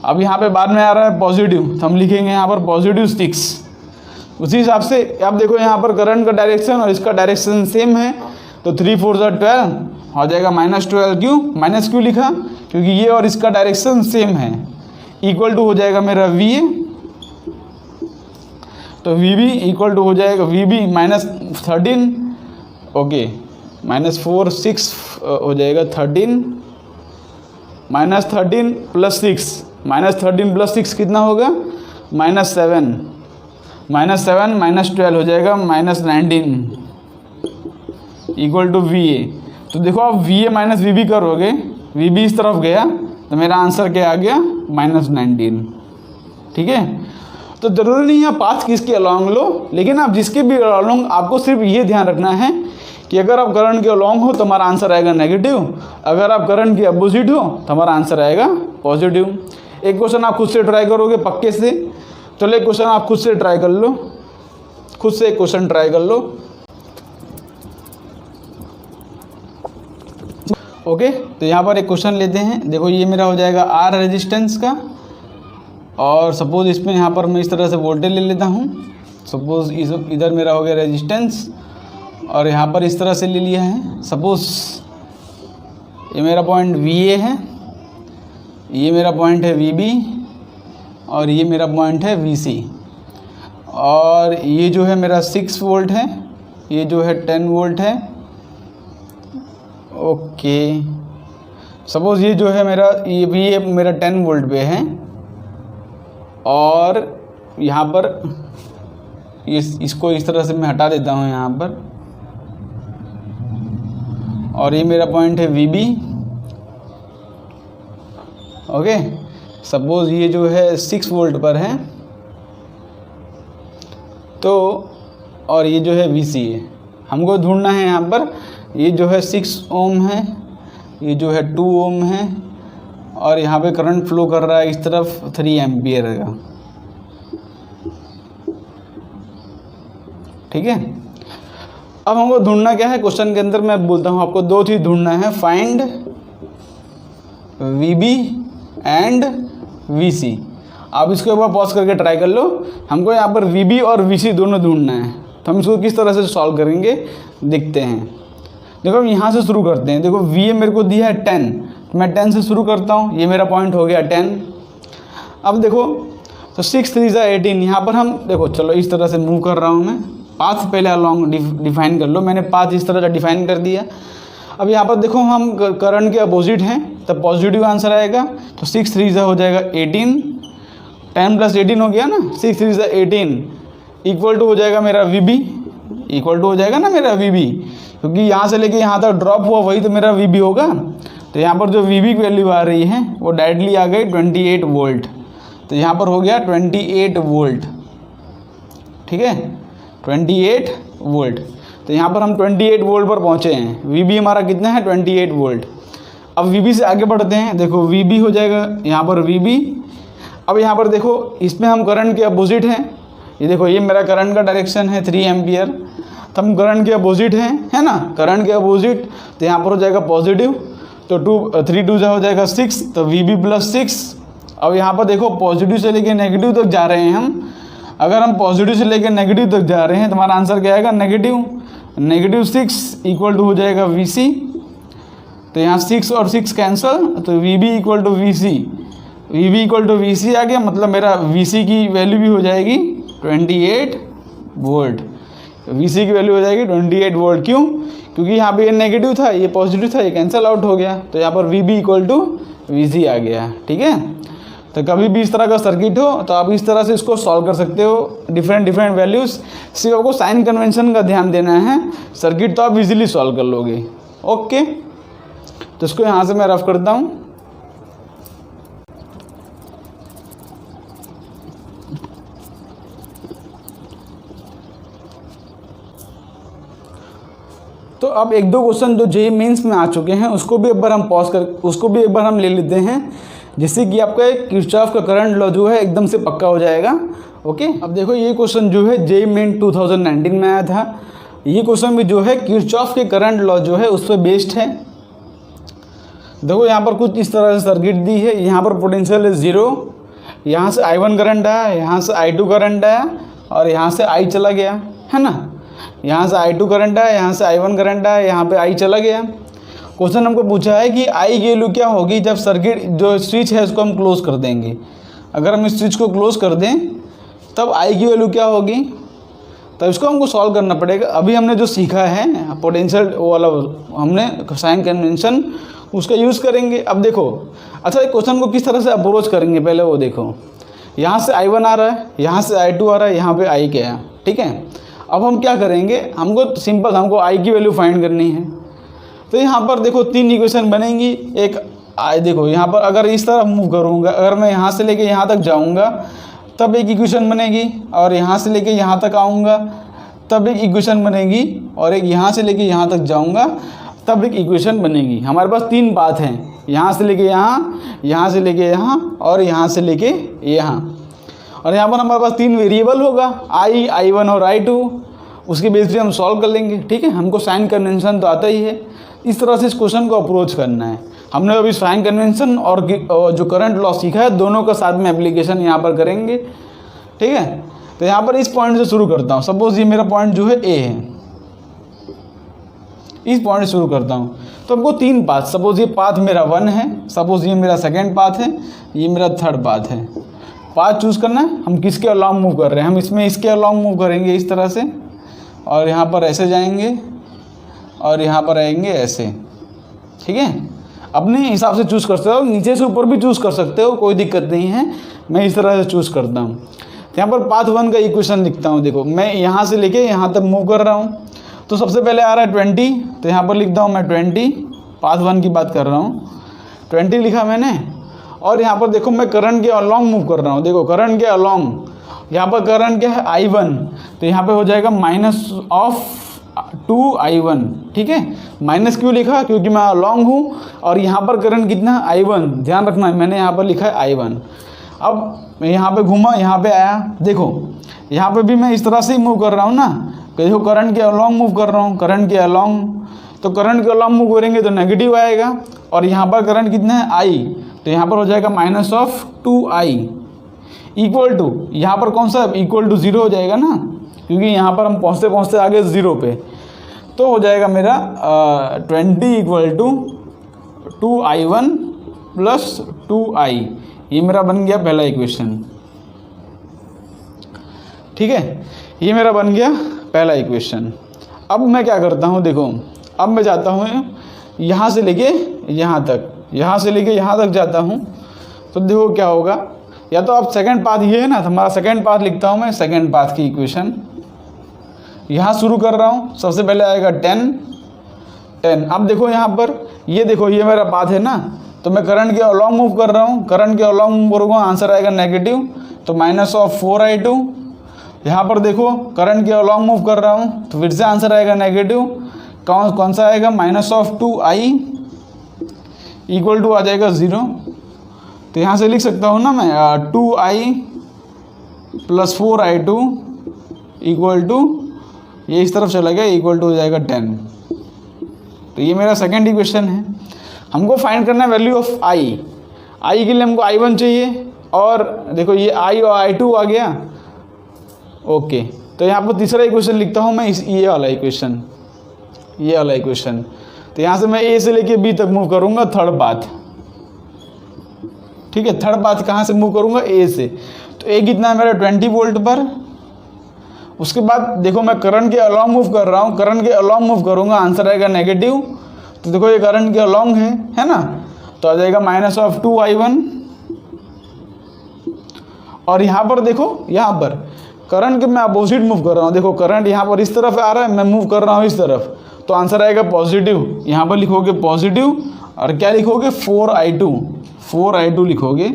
अब यहाँ पे बाद में आ रहा है पॉजिटिव, तो हम लिखेंगे यहाँ पर +6। उसी हिसाब से अब देखो यहाँ पर करंट का डायरेक्शन और इसका डायरेक्शन सेम है, तो 3 4 12 हो जाएगा -12। क्यों लिखा, क्योंकि ये और इसका डायरेक्शन सेम है, इक्वल टू हो जाएगा मेरा VA, तो VB इक्वल टू हो जाएगा VB -13, ओके, -4 6 हो जाएगा 13 -13 प्लस 6, -13 प्लस 6 कितना होगा, -7 -12 हो जाएगा -19, इक्वल टू VA। तो देखो आप VA माइनस VB करोगे, VB इस तरफ गया, तो मेरा आंसर क्या आ गया, -19, ठीक है। तो ज़रूरी नहीं है पाथ किसके अलॉन्ग लो, लेकिन आप जिसके भी अलॉन्ग, आपको सिर्फ ये ध्यान रखना है कि अगर आप करंट के अलॉन्ग हो तो हमारा आंसर आएगा नेगेटिव, अगर आप करंट के अपोजिट हो तो हमारा आंसर आएगा पॉजिटिव। एक क्वेश्चन आप खुद से ट्राई करोगे पक्के से। चलो एक क्वेश्चन आप खुद से ट्राई कर लो, खुद से एक क्वेश्चन ट्राई कर लो। ओके, तो यहाँ पर एक क्वेश्चन लेते हैं। देखो ये मेरा हो जाएगा आर रेजिस्टेंस का, और सपोज इसमें यहाँ पर मैं इस तरह से वोल्टेज ले लेता हूँ। सपोज इधर मेरा हो गया रेजिस्टेंस और यहाँ पर इस तरह से ले लिया है। सपोज ये मेरा पॉइंट VA है, ये मेरा पॉइंट है VB और ये मेरा पॉइंट है VC, और ये जो है मेरा 6 वोल्ट है, ये जो है 10 वोल्ट है। ओके, सपोज़ ये जो है मेरा ये मेरा 10 वोल्ट पे है, और यहाँ पर इसको इस तरह से मैं हटा देता हूँ यहाँ पर, और ये मेरा पॉइंट है VB। ओके, सपोज़ ये जो है 6 वोल्ट पर है, तो और ये जो है VC है। हमको ढूंढना है यहाँ पर, ये जो है 6 ओम है, ये जो है 2 ओम है, और यहाँ पे करंट फ्लो कर रहा है इस तरफ 3 एम्पियर का। ठीक है, अब हमको ढूंढना क्या है क्वेश्चन के अंदर, मैं बोलता हूँ आपको 2 चीज़ ढूंढना है, फाइंड VB एंड VC। आप इसको एक बार पॉज करके ट्राई कर लो। हमको यहाँ पर VB और VC दोनों ढूंढना है, तो हम इसको किस तरह से सॉल्व करेंगे देखते हैं। देखो हम यहाँ से शुरू करते हैं। देखो VA मेरे को दिया है 10, तो मैं 10 से शुरू करता हूँ। ये मेरा पॉइंट हो गया 10। अब देखो तो 6 3 18, यहाँ पर हम देखो, चलो इस तरह से मूव कर रहा हूँ मैं। पाथ पहले अलॉन्ग डिफाइन कर लो, मैंने पाथ इस तरह से डिफाइन कर दिया। अब यहाँ पर देखो हम करंट के अपोजिट हैं, तब पॉजिटिव आंसर आएगा। तो 6 3 हो जाएगा 18, 10 + 18 हो गया ना, 6 3 18 इक्वल टू हो जाएगा मेरा VB, इक्वल टू हो जाएगा ना मेरा VB, क्योंकि यहाँ से लेके यहाँ तक ड्रॉप हुआ वही तो मेरा VB होगा। तो यहाँ पर जो VB की वैल्यू आ रही है वो डायरेक्टली आ गई 28 वोल्ट। तो यहाँ पर हो गया 28 वोल्ट। ठीक है, 28 वोल्ट। तो यहाँ पर हम 28 वोल्ट पर पहुँचे हैं। VB हमारा कितना है 28 वोल्ट। अब VB से आगे बढ़ते हैं। देखो VB हो जाएगा यहाँ पर VB। अब यहाँ पर देखो इसमें हम करंट के अपोजिट हैं। ये देखो ये मेरा करंट का डायरेक्शन है 3 एम्पियर, तो हम करंट के अपोजिट हैं, है ना, करंट के अपोजिट। तो यहाँ पर हो जाएगा पॉजिटिव, तो 3 2 हो जाएगा 6, तो VB + 6। अब यहाँ पर देखो पॉजिटिव से लेके नेगेटिव तक जा रहे हैं हम। अगर हम पॉजिटिव से लेके नेगेटिव तक जा रहे हैं तो हमारा आंसर क्या आएगा -6 इक्वल टू हो जाएगा VC। तो यहाँ 6 और 6 कैंसल, तो VB = VC। VB = VC आ गया, मतलब मेरा VC की वैल्यू भी हो जाएगी 28 वोल्ट। VC की वैल्यू हो जाएगी 28 वोल्ट। क्यों? क्योंकि यहाँ पे ये नेगेटिव था, ये पॉजिटिव था, ये कैंसिल आउट हो गया। तो यहाँ पर VB = VC आ गया। ठीक है, तो कभी भी इस तरह का सर्किट हो तो आप इस तरह से इसको सॉल्व कर सकते हो, डिफरेंट वैल्यूज़। सिर्फ आपको साइन कन्वेंशन का ध्यान देना है, सर्किट तो आप इजीली सॉल्व कर लोगे। ओके, तो इसको यहाँ से मैं रफ करता हूँ। तो अब 1-2 क्वेश्चन जो JEE मेंस में आ चुके हैं उसको भी एक बार हम पॉज कर उसको भी एक बार हम ले लेते हैं, जिससे कि आपका किरचॉफ का करंट लॉ जो है एकदम से पक्का हो जाएगा। ओके, अब देखो ये क्वेश्चन जो है JEE मेन 2019 में आया था। ये क्वेश्चन भी जो है किरचॉफ के करंट लॉ जो है उस पर बेस्ड है। देखो यहाँ पर कुछ इस तरह से सर्किट दी है। यहाँ पर पोटेंशियल है 0, यहाँ से I1 करंट आया, यहाँ से I2 करंट आया, और यहाँ से I चला गया, है ना। यहाँ से I2 करंट आया, यहाँ से I1 करंट आया, यहाँ पे I चला गया। क्वेश्चन हमको पूछा है कि I की वैल्यू क्या होगी जब सर्किट जो स्विच है उसको हम क्लोज कर देंगे। अगर हम इस स्विच को क्लोज कर दें तब I की वैल्यू क्या होगी, तब इसको हमको सॉल्व करना पड़ेगा। अभी हमने जो सीखा है पोटेंशियल वाला, हमने साइन कन्वेंशन उसका यूज़ करेंगे। अब देखो, अच्छा एक क्वेश्चन को किस तरह से अप्रोच करेंगे पहले वो देखो। यहाँ से I1 आ रहा है, यहाँ से I2 आ रहा है, यहाँ पे I क्या है। ठीक है, अब हम क्या करेंगे, हमको सिंपल हमको I की वैल्यू फाइंड करनी है। तो यहाँ पर देखो 3 इक्वेशन बनेंगी। एक देखो यहाँ पर अगर इस तरह मूव करूँगा, अगर मैं यहाँ से लेके यहाँ तक जाऊँगा तब एक इक्वेशन बनेगी, और यहाँ से लेके यहाँ तक आऊँगा तब एक इक्वेशन बनेगी, और एक यहाँ से लेके यहाँ तक जाऊँगा तब एक इक्वेशन बनेगी। हमारे पास 3 पाथ हैं, यहाँ से लेके यहाँ, यहाँ से लेके यहाँ और यहाँ से लेके यहाँ। और यहाँ पर हमारे पास 3 वेरिएबल होगा, i, i1 और i2। उसके बेस पे हम सॉल्व कर लेंगे। ठीक है, हमको साइन कन्वेंशन तो आता ही है। इस तरह से इस क्वेश्चन को अप्रोच करना है। हमने अभी साइन कन्वेंशन और जो करंट लॉ सीखा है दोनों का साथ में एप्लीकेशन यहाँ पर करेंगे। ठीक है, तो यहाँ पर इस पॉइंट से शुरू करता हूँ। सपोज ये मेरा पॉइंट जो है ए है, इस पॉइंट से शुरू करता हूँ। तो हमको 3 पाथ, सपोज ये पाथ मेरा 1 है, सपोज ये मेरा सेकेंड पाथ है, ये मेरा थर्ड पाथ है। पाथ चूज़ करना है, हम किसके अलॉन्ग मूव कर रहे हैं। हम इसमें इसके अलॉन्ग मूव करेंगे इस तरह से, और यहाँ पर ऐसे जाएंगे और यहाँ पर आएंगे ऐसे। ठीक है, अपने हिसाब से चूज़ कर सकते हो, नीचे से ऊपर भी चूज़ कर सकते हो, कोई दिक्कत नहीं है। मैं इस तरह से चूज़ करता हूँ। यहाँ पर पाथ 1 का इक्वेशन लिखता हूँ। देखो मैं यहाँ से लेके यहाँ तक मूव कर रहा हूँ, तो सबसे पहले आ रहा है 20, तो यहाँ पर लिखता हूँ मैं 20। पाथ 1 की बात कर रहा हूँ, 20 लिखा मैंने। और यहाँ पर देखो मैं करंट के अलॉन्ग मूव कर रहा हूँ। देखो करंट के अलॉन्ग, यहाँ पर करंट क्या है I1, तो यहाँ पे हो जाएगा -2I1। ठीक है, माइनस क्यों लिखा, क्योंकि मैं अलॉन्ग हूँ और यहाँ पर करंट कितना है I1। ध्यान रखना है, मैंने यहाँ पर लिखा है I1। अब मैं यहाँ पे घूमा, यहाँ पे आया, देखो यहाँ पे भी मैं इस तरह से ही मूव कर रहा हूँ ना। देखो करंट के अलॉन्ग मूव कर रहा हूँ, करंट के अलॉन्ग, तो करंट के अलॉन्ग मूव करेंगे तो नेगेटिव आएगा। और यहाँ पर करंट कितना है I, तो यहाँ पर हो जाएगा -2I इक्वल टू, यहाँ पर कौन सा इक्वल टू 0 हो जाएगा ना, क्योंकि यहाँ पर हम पहुँचते पहुँचते आगे 0 पे। तो हो जाएगा मेरा 20 equal to 2I1 plus 2I। ये मेरा बन गया पहला इक्वेशन। ठीक है, ये मेरा बन गया पहला इक्वेशन। अब मैं क्या करता हूँ, देखो अब मैं जाता हूँ यहाँ से लेके यहाँ तक, यहाँ से लेके यहाँ तक जाता हूँ। तो देखो क्या होगा, या तो आप सेकंड पाथ ये है ना, तो हमारा सेकंड पाथ लिखता हूँ मैं, सेकंड पाथ की इक्वेशन। यहाँ शुरू कर रहा हूँ, सबसे पहले आएगा 10। अब देखो यहाँ पर, ये देखो ये मेरा पाथ है ना, तो मैं करंट के अलॉन्ग मूव कर रहा हूँ, करंट के अलॉन्ग मूव करूँगा, आंसर आएगा नेगेटिव, तो -4I2। यहाँ पर देखो करंट के अलॉन्ग मूव कर रहा हूँ, तो फिर से आंसर आएगा नेगेटिव। कौन सा आएगा, -2I इक्वल टू आ जाएगा 0। तो यहाँ से लिख सकता हूँ ना मैं 2I plus 4I2 equal to, ये इस तरफ चला गया, इक्वल टू हो जाएगा 10। तो ये मेरा सेकंड इक्वेशन है। हमको फाइंड करना है वैल्यू ऑफ I के लिए हमको I1 चाहिए, और देखो ये I और I2 आ गया। ओके, तो यहाँ पर तीसरा इक्वेशन लिखता हूँ मैं, ये वाला इक्वेशन, ये वाला इक्वेशन। तो यहाँ से मैं A से लेके B तक मूव करूँगा, थर्ड पाथ। ठीक है, थर्ड पाथ कहाँ से मूव करूँगा, A से। तो A कितना है मेरा 20 वोल्ट पर। उसके बाद देखो मैं करंट के अलॉन्ग मूव कर रहा हूँ, करंट के अलॉन्ग मूव करूँगा, आंसर आएगा नेगेटिव। तो देखो ये करंट के अलॉन्ग है ना, तो आ जाएगा -2I1। और यहाँ पर देखो, यहाँ पर करंट के मैं अपोजिट मूव कर रहा हूँ। देखो करंट यहाँ पर इस तरफ आ रहा है, मैं मूव कर रहा हूँ इस तरफ, तो आंसर आएगा पॉजिटिव। यहाँ पर लिखोगे पॉजिटिव, और क्या लिखोगे 4I2 लिखोगे।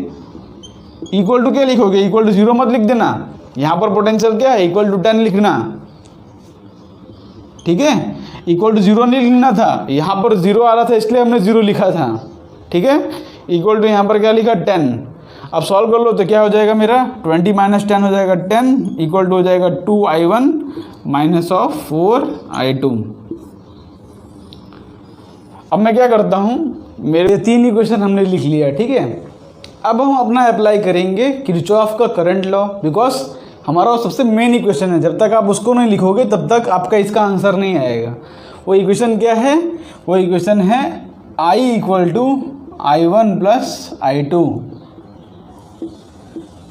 इक्वल टू क्या लिखोगे, इक्वल टू 0 मत लिख देना, यहाँ पर पोटेंशियल क्या है, इक्वल टू 10 लिखना। ठीक है, इक्वल टू 0 नहीं लिखना था, यहाँ पर 0 आ रहा था इसलिए हमने 0 लिखा था। ठीक है, इक्वल टू यहाँ पर क्या लिखा 10। अब सॉल्व कर लो तो क्या हो जाएगा मेरा 20 - 10 हो जाएगा 10 इक्वल टू हो जाएगा 2I1 -4I2। अब मैं क्या करता हूँ, मेरे 3 इक्वेशन हमने लिख लिया। ठीक है, अब हम अपना अप्लाई करेंगे किरचॉफ का करंट लॉ, बिकॉज हमारा सबसे मेन इक्वेशन है। जब तक आप उसको नहीं लिखोगे तब तक आपका इसका आंसर नहीं आएगा। वो इक्वेशन क्या है, वो इक्वेशन है I equal to I1 plus I2।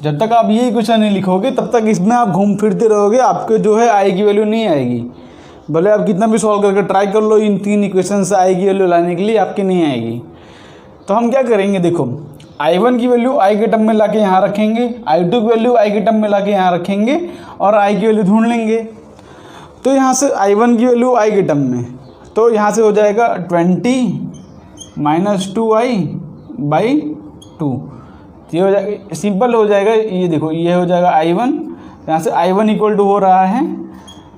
जब तक आप ये इक्वेशन नहीं लिखोगे तब तक इसमें आप घूम फिरते रहोगे, आपके जो है I की वैल्यू नहीं आएगी। भले आप कितना भी सॉल्व करके ट्राई कर लो, इन 3 इक्वेशन से I की वैल्यू लाने के लिए आपकी नहीं आएगी। तो हम क्या करेंगे, देखो I1 की वैल्यू I के टर्म में लाके यहाँ रखेंगे, I2 की वैल्यू I के टर्म में लाके यहाँ रखेंगे, और I की वैल्यू ढूंढ लेंगे। तो यहाँ से I1 की वैल्यू I के टर्म में, तो यहाँ से हो जाएगा 20 - 2I/2। ये हो जाएगा, सिंपल हो जाएगा। ये देखो ये हो जाएगा I1, यहाँ से I1 इक्वल टू हो रहा है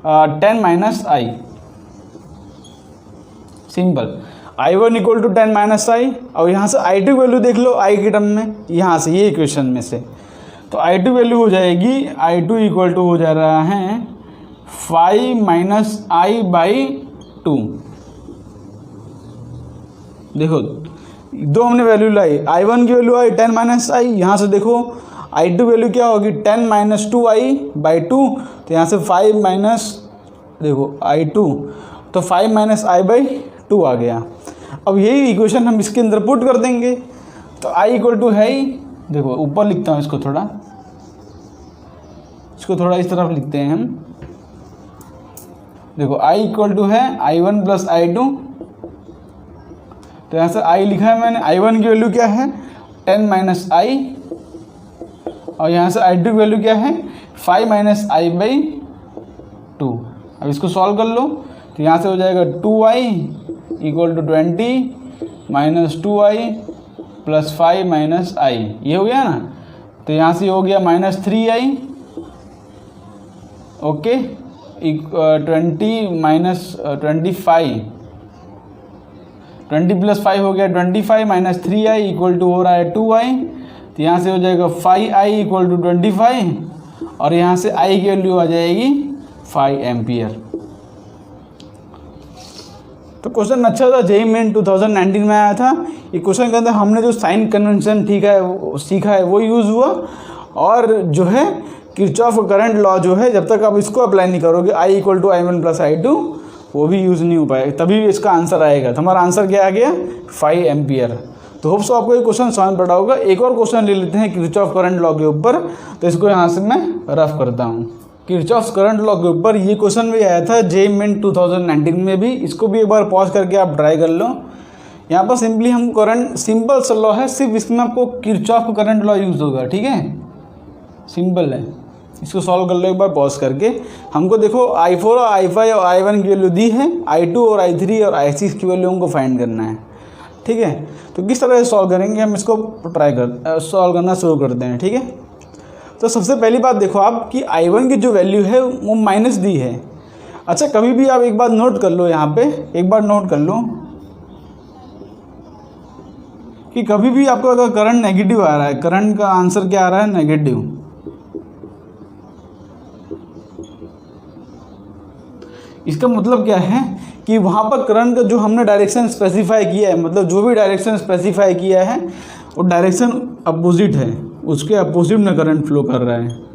10 minus I, simple. I1 equal to 10 minus I, और यहाँ से I2 वैल्यू देख लो आई के टर्म में, यहाँ से ये इक्वेशन में से, तो I2 वैल्यू हो जाएगी, I2 इक्वल टू हो जा रहा है 5 माइनस आई बाई 2। देखो दो हमने वैल्यू लाई, I1 की वैल्यू आई 10 माइनस आई, यहाँ से देखो I2 वैल्यू क्या होगी 10 माइनस 2i बाई 2, तो यहाँ से 5 माइनस, देखो I2 तो 5 माइनस आई बाई 2 आ गया। अब यही इक्वेशन हम इसके अंदर पुट कर देंगे, तो I इक्वल टू है ही, देखो ऊपर लिखता हूँ इसको थोड़ा इस तरफ लिखते हैं हम। देखो I इक्वल टू है I1 प्लस I2, तो यहाँ से I लिखा है मैंने। I1 की वैल्यू क्या है 10 माइनस आई, और यहाँ से I2 की वैल्यू क्या है 5 माइनस आई बाई 2। अब इसको सॉल्व कर लो, तो यहाँ से हो जाएगा 2i equal to 20 minus 2i plus 5 minus I, ये हो गया ना। तो यहाँ से हो गया minus 3i, okay, 20 minus 25, 20 plus 5 हो गया 25 माइनस 3i इक्वल टू हो रहा है 2i, तो यहाँ से हो जाएगा 5i इक्वल टू 25, और यहाँ से i की वैल्यू आ जाएगी 5 एम्पियर। तो क्वेश्चन अच्छा था, जेईई मेन 2019 में आया था। ये क्वेश्चन के अंदर हमने जो साइन कन्वेंशन सीखा है वो यूज़ हुआ, और जो है किरचॉफ करंट लॉ जो है, जब तक आप इसको अप्लाई नहीं करोगे I equal to I1 plus I2, वो भी यूज़ नहीं हो पाएगा, तभी इसका आंसर आएगा। तो हमारा आंसर क्या आ गया 5 एम्पियर। तो होप्स आपको ये क्वेश्चन समझ पड़ा होगा। एक और क्वेश्चन ले लेते हैं किरचॉफ करंट लॉ के ऊपर, तो इसको यहाँ से मैं रफ करता हूँ। किरचॉफ करंट लॉ के ऊपर ये क्वेश्चन भी आया था जेईई मेन 2019 में भी, इसको भी एक बार पॉज करके आप ट्राई कर लो। यहाँ पर सिंपली हम करंट, सिंपल सा लॉ है, सिर्फ इसमें आपको किरचॉफ करंट लॉ यूज़ होगा, ठीक है, सिंपल है। इसको सॉल्व कर लो एक बार पॉज करके। हमको देखो I4 और I5 और I1 की वैल्यू दी है, I2 और I3 और I6 की वैल्यू हमको फाइंड करना है, ठीक है। तो किस तरह से सॉल्व करेंगे हम इसको, सॉल्व करना शुरू करते हैं, ठीक है। तो सबसे पहली बात देखो आप कि I1 की जो वैल्यू है वो माइनस दी है। अच्छा, कभी भी आप एक बार नोट कर लो, यहाँ पे एक बार नोट कर लो कि कभी भी आपको अगर करंट नेगेटिव आ रहा है, करंट का आंसर क्या आ रहा है नेगेटिव, इसका मतलब क्या है कि वहाँ पर करंट का जो हमने डायरेक्शन स्पेसिफाई किया है, मतलब जो भी डायरेक्शन स्पेसिफाई किया है वो डायरेक्शन अपोजिट है, उसके अपोजिट में करंट फ्लो कर रहा है।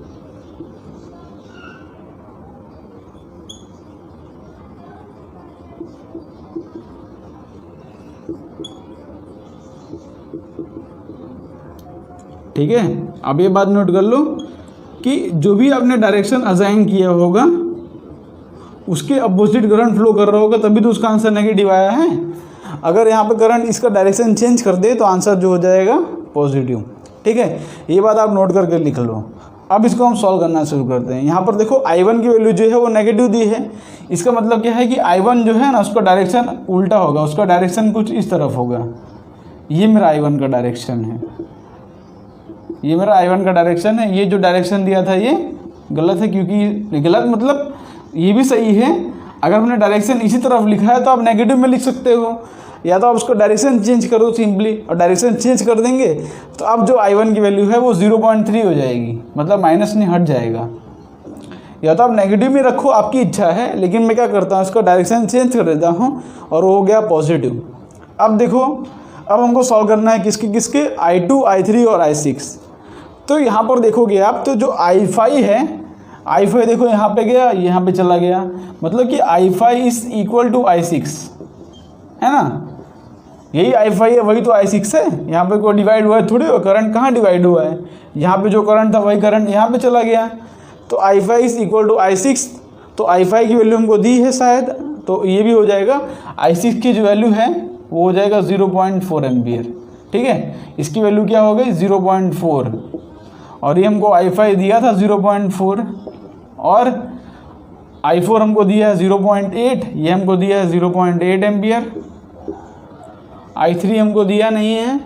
ठीक है, अब ये बात नोट कर लो कि जो भी आपने डायरेक्शन असाइन किया होगा उसके अपोजिट करंट फ्लो कर रहा होगा, तभी तो उसका आंसर नेगेटिव आया है। अगर यहाँ पे करंट इसका डायरेक्शन चेंज कर दे तो आंसर जो हो जाएगा पॉजिटिव, ठीक है। ये बात आप नोट करके लिख लो। अब इसको हम सॉल्व करना शुरू करते हैं। यहाँ पर देखो I1 की वैल्यू जो है वो नेगेटिव दी है, इसका मतलब क्या है कि I1 जो है ना उसका डायरेक्शन उल्टा होगा, उसका डायरेक्शन कुछ इस तरफ होगा। ये मेरा I1 का डायरेक्शन है, ये मेरा I1 का डायरेक्शन है। ये जो डायरेक्शन दिया था ये गलत है, क्योंकि गलत मतलब ये भी सही है। अगर हमने डायरेक्शन इसी तरफ लिखा है तो आप नेगेटिव में लिख सकते हो, या तो आप उसको डायरेक्शन चेंज करो सिंपली, और डायरेक्शन चेंज कर देंगे तो अब जो I1 की वैल्यू है वो 0.3 हो जाएगी, मतलब माइनस नहीं हट जाएगा। या तो आप नेगेटिव में रखो, आपकी इच्छा है, लेकिन मैं क्या करता हूँ इसका डायरेक्शन चेंज कर देता हूँ और वो हो गया पॉजिटिव। अब देखो, अब हमको सॉल्व करना है किसके किसके, I2, I3 और I6। तो यहाँ पर देखोगे आप तो जो I5 है, I5 देखो यहाँ पे गया, यहाँ पे चला गया, मतलब कि I5 is equal to I6 है ना। यही I5 है, वही तो I6 है। यहाँ पे कोई डिवाइड हुआ है थोड़ी, करंट कहाँ डिवाइड हुआ है, यहाँ पे जो करंट था वही करंट यहाँ पे चला गया। तो I5 is equal to I6, तो I5 की वैल्यू हमको दी है शायद, तो ये भी हो जाएगा। I6 की जो वैल्यू है वो हो जाएगा 0.4 एम्पियर, ठीक है। इसकी वैल्यू क्या हो गई 0.4, और ये हमको I5 दिया था 0.4, और I4 हमको दिया है 0.8, ये हमको दिया है 0.8 एम्पियर। I3 हमको दिया नहीं है,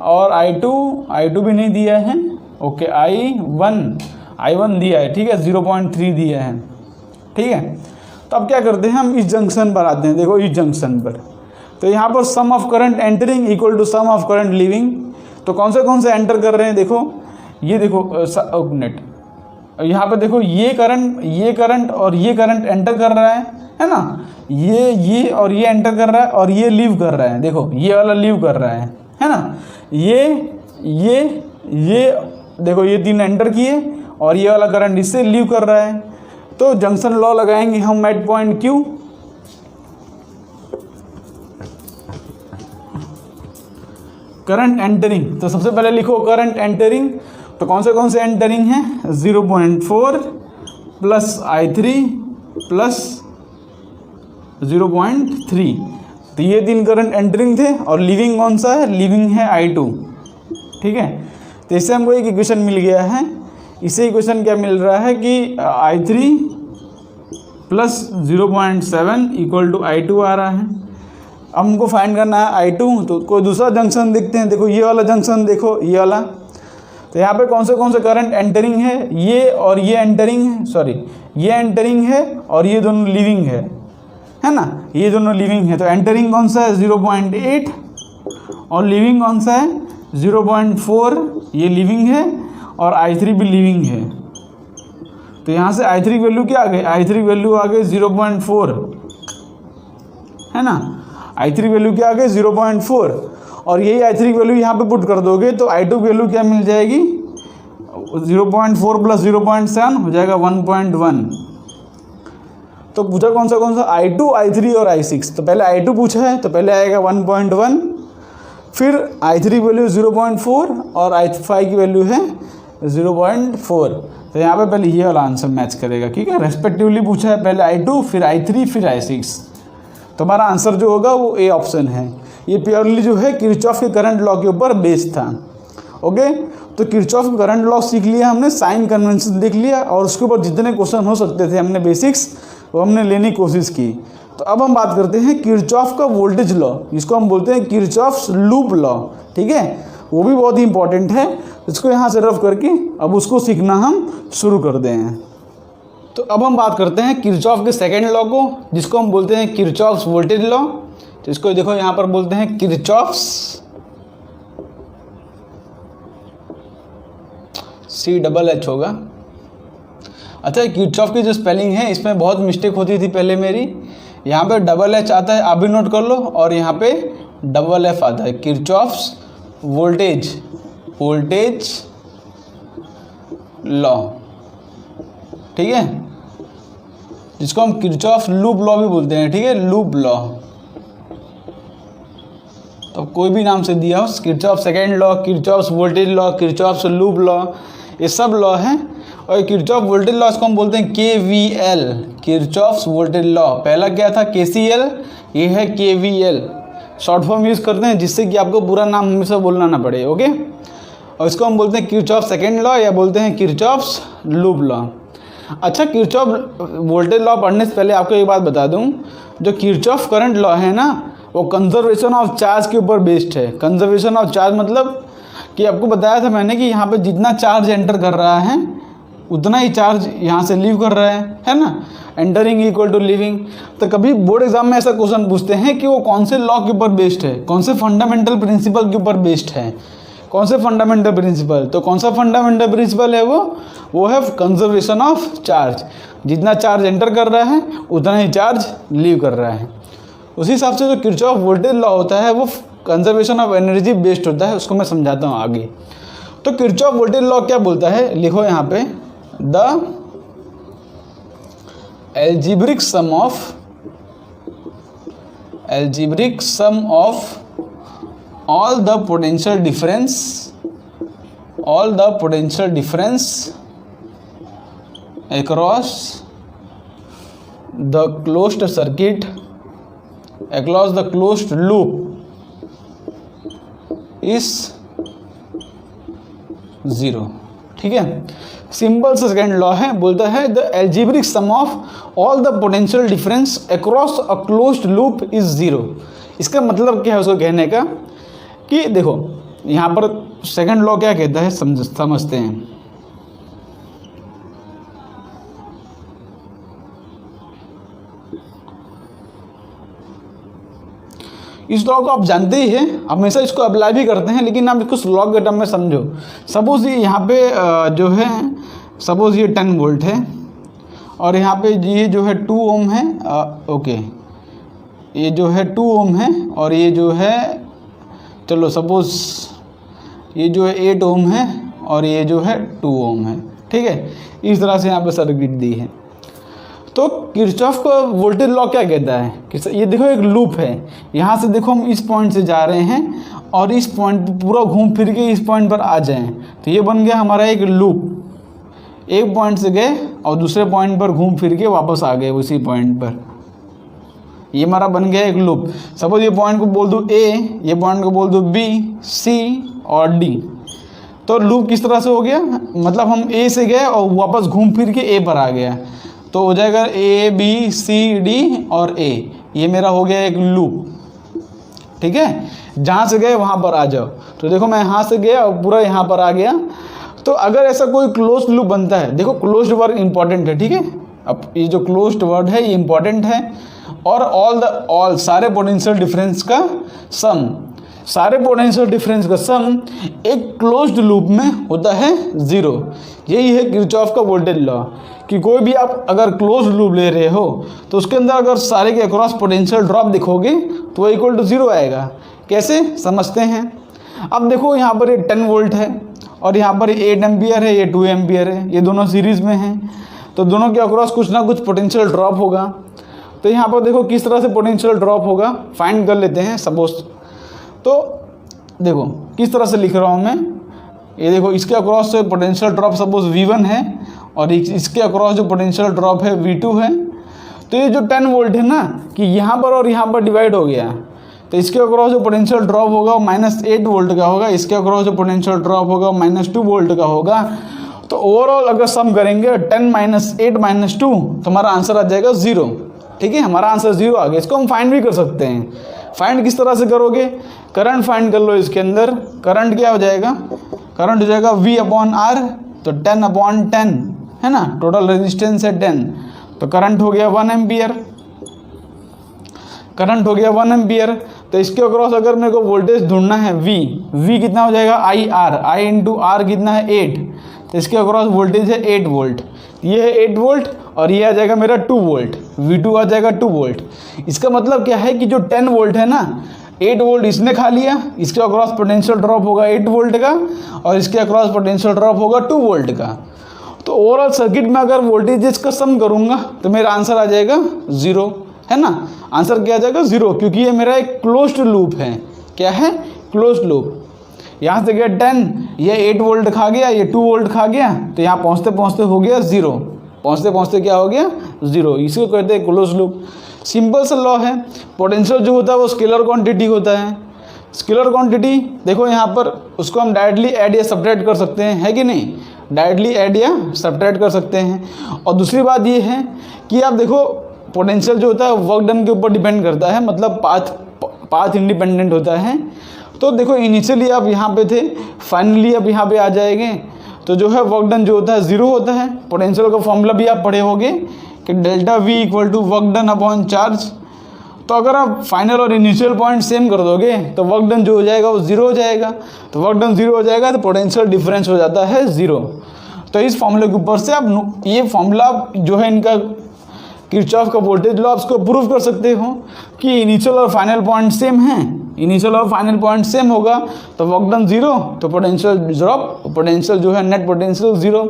और I2 भी नहीं दिया है। ओके, I1 दिया है, ठीक है, 0.3 दिया है। ठीक है। तो अब क्या करते हैं, हम इस जंक्शन पर आते हैं। देखो इस जंक्शन पर, तो यहाँ पर sum of current entering equal to sum of current leaving. तो कौन से एंटर कर रहे हैं, देखो ये देखो नेट, यहाँ पर देखो ये करंट और ये करंट एंटर कर रहा है ना, ये और ये एंटर कर रहा है और ये लीव कर रहा है। देखो ये वाला लीव कर रहा है ना, ये देखो ये 3 एंटर किए और ये वाला करंट इससे लीव कर रहा है। तो जंक्शन लॉ लगाएंगे हम at point Q। Current entering, तो सबसे पहले लिखो करंट एंटरिंग। तो कौन से एंटरिंग है, 0.4 प्लस I3 प्लस 0.3। तो ये 3 करंट एंटरिंग थे और लीविंग कौन सा है, लीविंग है I2। ठीक है, तो इससे हमको एक इक्वेशन मिल गया है। इसे इक्वेशन क्या मिल रहा है कि I3 plus 0.7 equal to I2 आ रहा है। अब हमको फाइंड करना है I2, तो कोई दूसरा जंक्शन देखते हैं। देखो ये वाला जंक्शन, देखो ये वाला, तो यहाँ पे कौन से करंट एंटरिंग है, ये और ये एंटरिंग है, सॉरी ये एंटरिंग है और ये दोनों लीविंग है ना, ये दोनों लीविंग है। तो एंटरिंग कौन सा है 0.8 और लीविंग कौन सा है 0.4, ये लीविंग है और I3 भी लीविंग है। तो यहाँ से I3 वैल्यू क्या आ गई, I3 वैल्यू आ गई 0.4, है ना, I3 वैल्यू क्या आ गई 0.4। और यही I3 वैल्यू यहाँ पे पुट कर दोगे तो I2 वैल्यू क्या मिल जाएगी, 0.4 प्लस 0.7 हो जाएगा 1.1। तो पूछा कौन सा I2, I3 और I6। तो पहले I2 पूछा है, तो पहले आएगा 1.1, फिर I3 वैल्यू 0.4 और I5 की वैल्यू है 0.4। तो यहाँ पे पहले ये वाला आंसर मैच करेगा। ठीक है, रेस्पेक्टिवली पूछा है, पहले I2 फिर I3 फिर I6। तो हमारा आंसर जो होगा वो ए ऑप्शन है। ये प्योरली जो है किरचॉफ के करंट लॉ के ऊपर बेस्ड था। ओके, तो किरचॉफ के करंट लॉ सीख लिया हमने, साइन कन्वेंशन देख लिया और उसके ऊपर जितने क्वेश्चन हो सकते थे हमने बेसिक्स वो हमने लेने की कोशिश की। तो अब हम बात करते हैं किरचॉफ का वोल्टेज लॉ, जिसको हम बोलते हैं किरचॉफ्स लूप लॉ। ठीक है, वो भी बहुत ही इंपॉर्टेंट है, इसको यहाँ से रफ करके अब उसको सीखना हम शुरू कर दें। तो अब हम बात करते हैं किरचॉफ के सेकेंड लॉ को, जिसको हम बोलते हैं किरचॉफ्स वोल्टेज लॉ। तो इसको देखो यहाँ पर बोलते हैं किरचॉफ्स CHH होगा। अच्छा, किरचॉफ की जो स्पेलिंग है इसमें बहुत मिस्टेक होती थी पहले मेरी। यहाँ पे HH आता है, आप भी नोट कर लो, और यहाँ पे FF आता है। किरचॉफ्स वोल्टेज लॉ, ठीक है, जिसको हम किरचॉफ लूप लॉ भी बोलते हैं। ठीक है, लूप लॉ, तो कोई भी नाम से दिया हो, Kirchhoff second law, Kirchhoff's voltage law, Kirchhoff's loop law, ये सब लॉ हैं। और किरचॉफ वोल्टेज लॉ इसको हम बोलते हैं KVL, किरचॉफ्स वोल्टेज लॉ। पहला क्या था KCL, ये है KVL, शॉर्ट फॉर्म यूज़ करते हैं जिससे कि आपको पूरा नाम हमेशा बोलना ना पड़े। ओके, और इसको हम बोलते हैं किरचॉफ सेकेंड लॉ या बोलते हैं किरचॉफ्स लूप लॉ। अच्छा, किरचॉफ वोल्टेज लॉ पढ़ने से पहले आपको एक बात बता दूं, जो किरचॉफ करंट लॉ है ना, वो कंजर्वेशन ऑफ चार्ज के ऊपर बेस्ड है। कंजर्वेशन ऑफ चार्ज मतलब कि आपको बताया था मैंने कि यहाँ पे जितना चार्ज एंटर कर रहा है उतना ही चार्ज यहाँ से लीव कर रहा है ना, एंटरिंग इक्वल टू लीविंग। तो कभी बोर्ड एग्जाम में ऐसा क्वेश्चन पूछते हैं कि वो कौन से लॉ के ऊपर बेस्ड है, कौन से फंडामेंटल प्रिंसिपल के ऊपर बेस्ड है, कौन से फंडामेंटल प्रिंसिपल। तो कौन सा फंडामेंटल प्रिंसिपल है वो है कंजर्वेशन ऑफ चार्ज। जितना चार्ज एंटर कर रहा है उतना ही चार्ज लीव कर रहा है। उसी हिसाब से जो किरचॉफ वोल्टेज लॉ होता है वो कंजर्वेशन ऑफ एनर्जी बेस्ड होता है, उसको मैं समझाता हूँ आगे। तो किरचॉफ वोल्टेज लॉ क्या बोलता है, लिखो यहाँ पे, the algebraic sum of all the potential difference across the closed circuit, across the closed loop is 0। ठीक है, सिंपल सा सेकेंड लॉ है, बोलता है the algebraic sum of all the potential difference across a closed loop is 0। इसका मतलब क्या है उसको कहने का कि देखो यहाँ पर सेकेंड लॉ क्या कहता है, समझते हैं। इस लॉ को आप जानते ही हैं, हमेशा इसको अप्लाई भी करते हैं, लेकिन आप इसको लॉ के टर्म में समझो। सपोज ये यहाँ पे जो है, सपोज ये 10 वोल्ट है और यहाँ पे ये जो है 2 ओम है, ओके, ये जो है 2 ओम है और ये जो है, चलो सपोज ये जो है 8 ओम है और ये जो है 2 ओम है, ठीक है। इस तरह से यहाँ पे सर्किट दी है। तो किरचॉफ का वोल्टेज लॉ क्या कहता है कि ये देखो एक लूप है, यहाँ से देखो हम इस पॉइंट से जा रहे हैं और इस पॉइंट पूरा घूम फिर के इस पॉइंट पर आ जाएं, तो ये बन गया हमारा एक लूप। एक पॉइंट से गए और दूसरे पॉइंट पर घूम फिर के वापस आ गए उसी पॉइंट पर, ये हमारा बन गया एक लूप। सपोज ये पॉइंट को बोल दूँ ए, ये पॉइंट को बोल दूँ बी, सी और डी, तो लूप किस तरह से हो गया, मतलब हम ए से गए और वापस घूम फिर के ए पर आ गया, तो हो जाएगा ए बी सी डी और ए, ये मेरा हो गया एक लूप, ठीक है। जहाँ से गए वहाँ पर आ जाओ, तो देखो मैं यहाँ से गया और पूरा यहाँ पर आ गया। तो अगर ऐसा कोई क्लोज्ड लूप बनता है, देखो क्लोज्ड वर्ड इंपॉर्टेंट है, ठीक है। अब ये जो क्लोज्ड वर्ड है ये इंपॉर्टेंट है, और ऑल सारे पोटेंशियल डिफरेंस का सम, सारे पोटेंशियल डिफरेंस का सम एक क्लोज्ड लूप में होता है 0। यही है किरचॉफ का वोल्टेज लॉ, कि कोई भी आप अगर क्लोज्ड लूप ले रहे हो तो उसके अंदर अगर सारे के अक्रॉस पोटेंशियल ड्रॉप दिखोगे तो वो इक्वल टू 0 आएगा। कैसे समझते हैं, अब देखो यहाँ पर ये 10 वोल्ट है और यहाँ पर 8 एम्पियर है, ये 2 एम्पियर है, ये दोनों सीरीज़ में हैं, तो दोनों के अक्रॉस कुछ ना कुछ पोटेंशियल ड्रॉप होगा। तो यहाँ पर देखो किस तरह से पोटेंशियल ड्रॉप होगा, फाइंड कर लेते हैं। सपोज तो देखो किस तरह से लिख रहा हूँ मैं, ये देखो इसके अक्रॉस से पोटेंशियल ड्रॉप सपोज V1 है और इसके अक्रॉस जो पोटेंशियल ड्रॉप है V2 है। तो ये जो 10 वोल्ट है ना, कि यहाँ पर और यहाँ पर डिवाइड हो गया, तो इसके अक्रॉस जो पोटेंशियल ड्रॉप होगा वो -8 वोल्ट का होगा, इसके अक्रॉस जो पोटेंशियल ड्रॉप होगा वो -2 वोल्ट का होगा। तो ओवरऑल अगर सम करेंगे 10 - 8 - 2 तो हमारा आंसर आ जाएगा 0, ठीक है। हमारा आंसर 0 आ गया। इसको हम फाइंड भी कर सकते हैं। फाइंड किस तरह से करोगे, करंट फाइंड कर लो। इसके अंदर करंट क्या हो जाएगा, करंट हो जाएगा V/R, तो 10/10 है ना, टोटल रेजिस्टेंस है 10, तो करंट हो गया 1 एम्पियर, करंट हो गया 1 एम्पियर। तो इसके अक्रॉस अगर मेरे को वोल्टेज ढूंढना है V कितना हो जाएगा IR, I × R कितना है 8, तो इसके अक्रॉस वोल्टेज है 8 वोल्ट, ये है 8 वोल्ट और ये आ जाएगा मेरा 2 वोल्ट, V2 आ जाएगा 2 वोल्ट। इसका मतलब क्या है कि जो 10 वोल्ट है ना, 8 वोल्ट इसने खा लिया, इसके अक्रॉस पोटेंशियल ड्रॉप होगा 8 वोल्ट का और इसके अक्रॉस पोटेंशियल ड्रॉप होगा 2 वोल्ट का। तो ओवरऑल सर्किट में अगर वोल्टेजेस का सम करूँगा तो मेरा आंसर आ जाएगा 0, है ना। आंसर क्या आ जाएगा 0, क्योंकि ये मेरा एक क्लोज्ड लूप है। क्या है, क्लोज्ड लूप। यहाँ से गया 10, ये 8 वोल्ट खा गया, ये 2 वोल्ट खा गया, तो यहाँ पहुँचते पहुँचते हो गया 0, पहुँचते पहुँचते क्या हो गया 0। इसको कहते हैं क्लोज लूप। सिंपल सा लॉ है। पोटेंशियल जो होता है वो स्केलर क्वांटिटी होता है। स्केलर क्वांटिटी देखो यहाँ पर, उसको हम डायरेक्टली ऐड या सब्ट्रैक्ट कर सकते हैं, है कि नहीं, डायरेक्टली ऐड या सब्ट्रैक्ट कर सकते हैं। और दूसरी बात ये है कि आप देखो पोटेंशियल जो होता है वर्क डन के ऊपर डिपेंड करता है, मतलब पाथ इंडिपेंडेंट होता है। तो देखो इनिशियली आप यहाँ पे थे, फाइनली आप यहाँ पे आ जाएंगे, तो जो है वर्क डन जो होता है 0 होता है। पोटेंशियल का फॉर्मूला भी आप पढ़े होंगे कि delta V = work done upon charge. तो अगर आप फाइनल और इनिशियल पॉइंट सेम कर दोगे तो वर्क डन जो हो जाएगा वो 0 हो जाएगा। तो वर्क डन 0 हो जाएगा तो पोटेंशियल डिफरेंस हो जाता है 0। तो इस फॉर्मूले के ऊपर से आप ये फॉर्मूला जो है इनका किरचॉफ का वोल्टेज लॉ, उसको प्रूव कर सकते हो कि इनिशियल और फाइनल पॉइंट सेम हैं। इनिशियल और फाइनल पॉइंट सेम होगा तो वर्क डन 0, तो पोटेंशियल ड्रॉप, पोटेंशियल जो है नेट पोटेंशियल 0।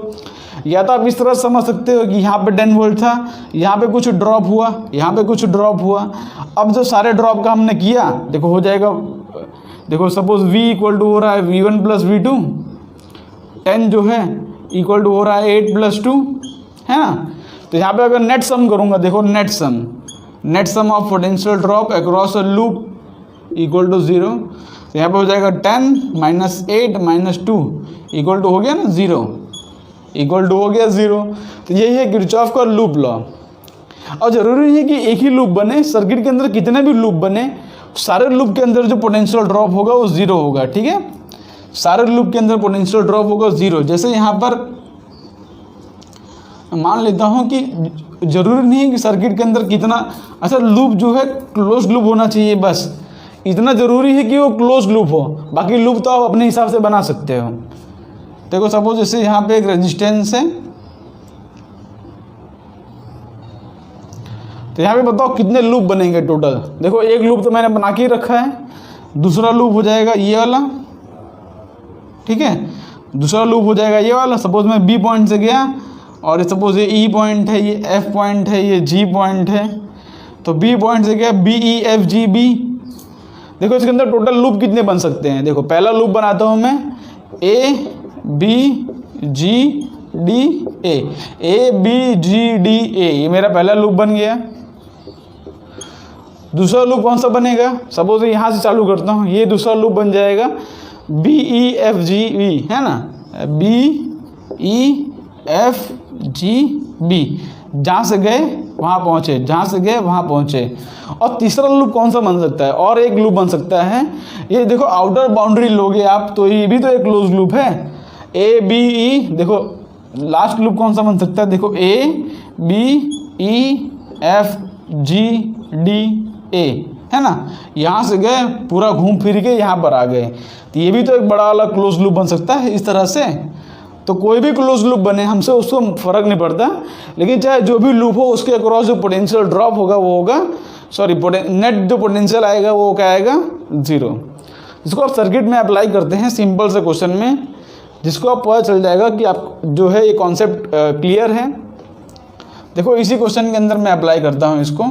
या तो आप इस तरह समझ सकते हो कि यहाँ पे 10 वोल्ट था, यहाँ पे कुछ ड्रॉप हुआ, यहाँ पे कुछ ड्रॉप हुआ। अब जो सारे ड्रॉप का हमने किया, देखो हो जाएगा, देखो सपोज V = हो रहा है V1 + V2, 10 जो है इक्वल टू हो रहा है 8 + 2, है ना। तो यहाँ पे अगर नेट सम करूँगा, देखो net sum of potential drop across a loop equal to 0। तो यहाँ पे हो जाएगा 10 - 8 - 2 इक्वल टू हो गया ना 0, इक्वल टू हो गया 0। तो यही है किरचॉफ का लूप लॉ। और ज़रूरी नहीं है कि एक ही लूप बने, सर्किट के अंदर कितने भी लूप बने, सारे लूप के अंदर जो पोटेंशियल ड्रॉप होगा वो 0 होगा, ठीक है। सारे लूप के अंदर पोटेंशियल ड्रॉप होगा 0। जैसे यहाँ पर मान लेता हूँ कि ज़रूरी नहीं है कि सर्किट के अंदर कितना, अच्छा लूप जो है क्लोज लूप होना चाहिए बस, इतना ज़रूरी है कि वो क्लोज लूप हो, बाकी लूप तो आप अपने हिसाब से बना सकते हो। देखो सपोज जैसे यहाँ पे एक रेजिस्टेंस है, तो यहाँ पे बताओ कितने लूप बनेंगे टोटल। देखो एक लूप तो मैंने बना के ही रखा है, दूसरा लूप हो जाएगा ये वाला, ठीक है, दूसरा लूप हो जाएगा ये वाला। सपोज मैं बी पॉइंट से गया और सपोज ये ई पॉइंट है, ये एफ पॉइंट है, ये जी पॉइंट है, तो बी पॉइंट से गया B E F G B. देखो इसके अंदर टोटल लूप कितने बन सकते हैं। देखो पहला लूप बनाता हूँ मैं A B G D A B G D A, ये मेरा पहला लूप बन गया। दूसरा लूप कौन सा बनेगा, सपोज यहाँ से चालू करता हूँ, ये दूसरा लूप बन जाएगा B E F G B, है ना, B E F G B, जहाँ से गए वहाँ पहुँचे, जहाँ से गए वहाँ पहुँचे। और तीसरा लूप कौन सा बन सकता है, और एक लूप बन सकता है, ये देखो आउटर बाउंड्री लोगे आप तो ये भी तो एक क्लोज लूप है, ए बी ई। देखो लास्ट लूप कौन सा बन सकता है, देखो A B E F G D A, है ना, यहाँ से गए पूरा घूम फिर के यहाँ पर आ गए, तो ये भी तो एक बड़ा वाला क्लोज लूप बन सकता है इस तरह से। तो कोई भी क्लोज लूप बने हमसे उसको फ़र्क नहीं पड़ता, लेकिन चाहे जो भी लूप हो उसके अक्रॉस जो पोटेंशियल ड्रॉप होगा वो होगा, सॉरी नेट जो पोटेंशियल आएगा वो क्या आएगा, 0। इसको आप सर्किट में अप्लाई करते हैं सिंपल से क्वेश्चन में, जिसको आप पता चल जाएगा कि आप जो है ये कॉन्सेप्ट क्लियर है। देखो इसी क्वेश्चन के अंदर मैं अप्लाई करता हूँ इसको।